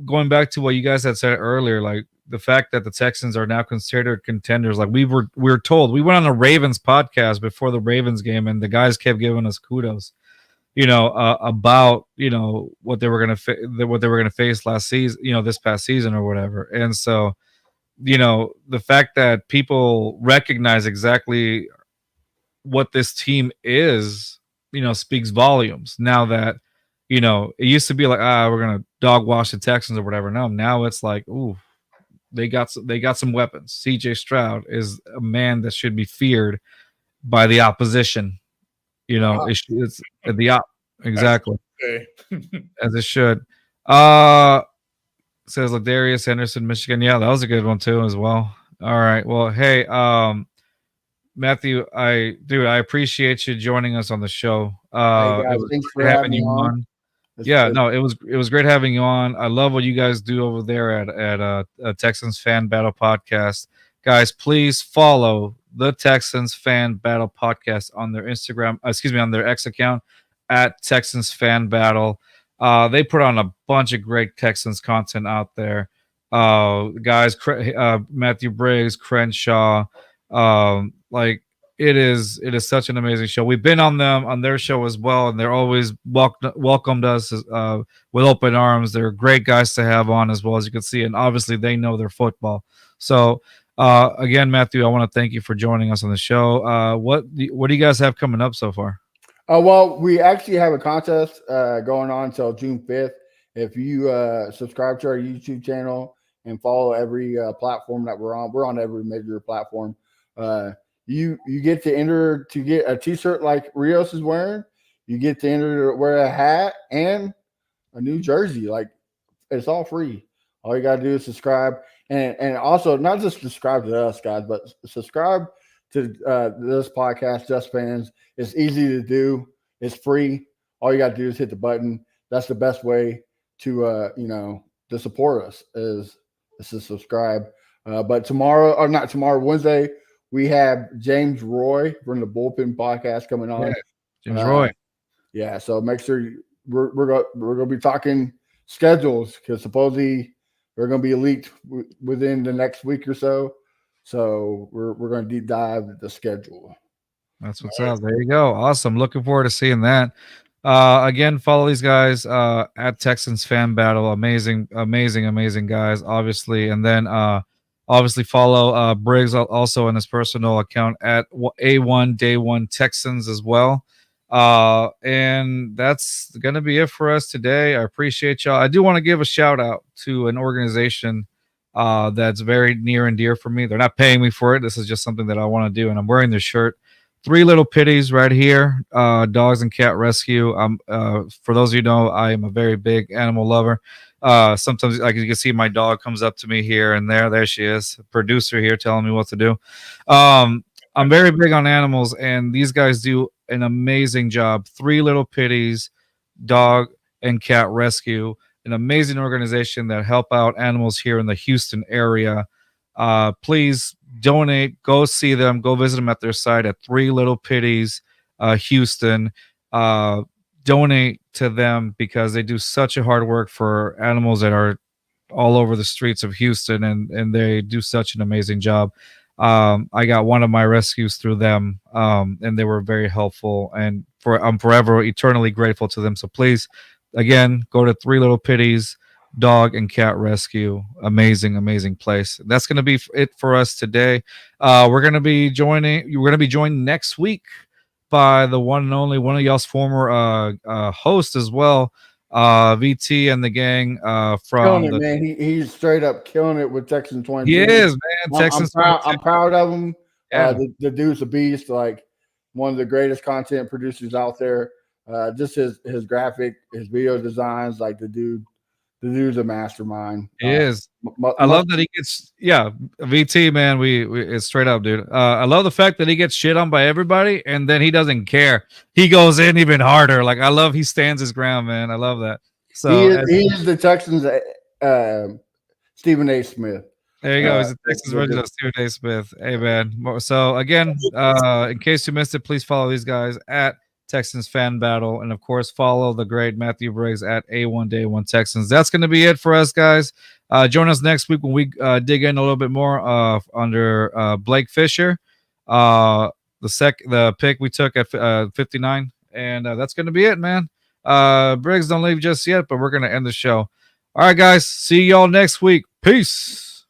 Speaker 2: going back to what you guys had said earlier, like the fact that the Texans are now considered contenders. Like we were told, we went on a Ravens podcast before the Ravens game, and the guys kept giving us kudos, you know, about, you know, what they were going to face last season, you know, this past season or whatever. And so, you know, the fact that people recognize exactly what this team is, you know, speaks volumes. Now that, you know, it used to be like, we're going to dog wash the Texans or whatever. No, now it's like, ooh, they got some weapons. CJ Stroud is a man that should be feared by the opposition. You know, it's the op, exactly as it should. Says Ladarius Henderson, Michigan. Yeah, that was a good one too, as well. All right. Well, hey, Matthew, I appreciate you joining us on the show.
Speaker 4: Thanks for having you on.
Speaker 2: It was great having you on. I love what you guys do over there at Texans Fan Battle Podcast. Guys, please follow the Texans Fan Battle Podcast on their on their X account at Texans Fan Battle. They put on a bunch of great Texans content out there. Guys, Matthew Briggs, Crenshaw, like it is such an amazing show. We've been on their show as well, and they're always welcomed us with open arms. They're great guys to have on as well, as you can see, and obviously they know their football. So again, Matthew, I want to thank you for joining us on the show. What do you guys have coming up so far?
Speaker 4: Well, we actually have a contest going on until June 5th. If you subscribe to our YouTube channel and follow every platform that we're on every major platform. You get to enter to get a T-shirt like Rios is wearing. You get to enter to wear a hat and a new jersey. Like, it's all free. All you gotta do is subscribe, and also not just subscribe to us, guys, but subscribe to this podcast, Just Fans. It's easy to do. It's free. All you gotta do is hit the button. That's the best way to to support us is to subscribe. But Wednesday, we have James Roy from the Bullpen Podcast coming on.
Speaker 2: Yeah, James Roy.
Speaker 4: Yeah, so make sure we're gonna be talking schedules because supposedly they're gonna be leaked within the next week or so. So we're gonna deep dive the schedule.
Speaker 2: That's what's up. There you go. Awesome. Looking forward to seeing that. Again, follow these guys at Texans Fan Battle. Amazing guys, obviously. And then obviously follow Briggs also on his personal account at A1 Day 1 Texans as well. And that's gonna be it for us today. I appreciate y'all. I do want to give a shout out to an organization that's very near and dear for me. They're not paying me for it. This is just something that I want to do, and I'm wearing this shirt. 3 Little Pitties right here, dogs and cat rescue. For those of you who know, I am a very big animal lover. Sometimes, like you can see, my dog comes up to me here and there she is, producer here telling me what to do. I'm very big on animals, and these guys do an amazing job. 3 Little Pitties, dog and cat rescue, an amazing organization that help out animals here in the Houston area. Please donate, go see them, go visit them at their site at 3 Little Pitties, Houston. Donate to them because they do such a hard work for animals that are all over the streets of Houston, and they do such an amazing job. I got one of my rescues through them, and they were very helpful, and I'm forever eternally grateful to them. So please, again, go to 3 Little Pitties dog and cat rescue. Amazing place. That's going to be it for us today. We're going to be joined next week by the one and only one of y'all's former host as well, VT and the gang from
Speaker 4: killing it, man. He's straight up killing it with Texans 20.
Speaker 2: He is, man. Texans.
Speaker 4: I'm proud of him.
Speaker 2: Yeah.
Speaker 4: The dude's a beast, like one of the greatest content producers out there. Just his graphic, his video designs, like the dude's a mastermind.
Speaker 2: He is. I love that he gets, VT, man. We it's straight up, dude. I love the fact that he gets shit on by everybody, and then he doesn't care. He goes in even harder. Like, I love he stands his ground, man. I love that. So
Speaker 4: he is the Texans Stephen A. Smith.
Speaker 2: There you go. He's the Texans version of Stephen A. Smith. Hey, man. So again, in case you missed it, please follow these guys at Texans Fan Battle, and of course follow the great Matthew Briggs at A1 Day 1 Texans. That's going to be it for us, guys. Join us next week when we dig in a little bit more under Blake Fisher, the pick we took at 59, and that's going to be it, man. Briggs, don't leave just yet, but we're going to end the show. All right, guys, see y'all next week. Peace.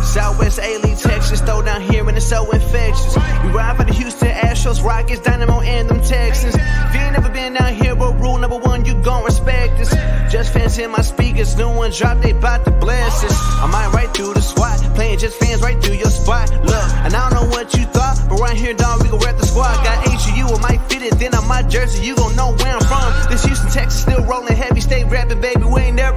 Speaker 1: Southwest A-League, Texas, throw down here and it's so infectious. We ride for the Houston Astros, Rockets, Dynamo, and them Texans. If you ain't never been down here, but rule number 1, you gon' respect us. Just fans in my speakers, new one drop, they bout to bless us. I might write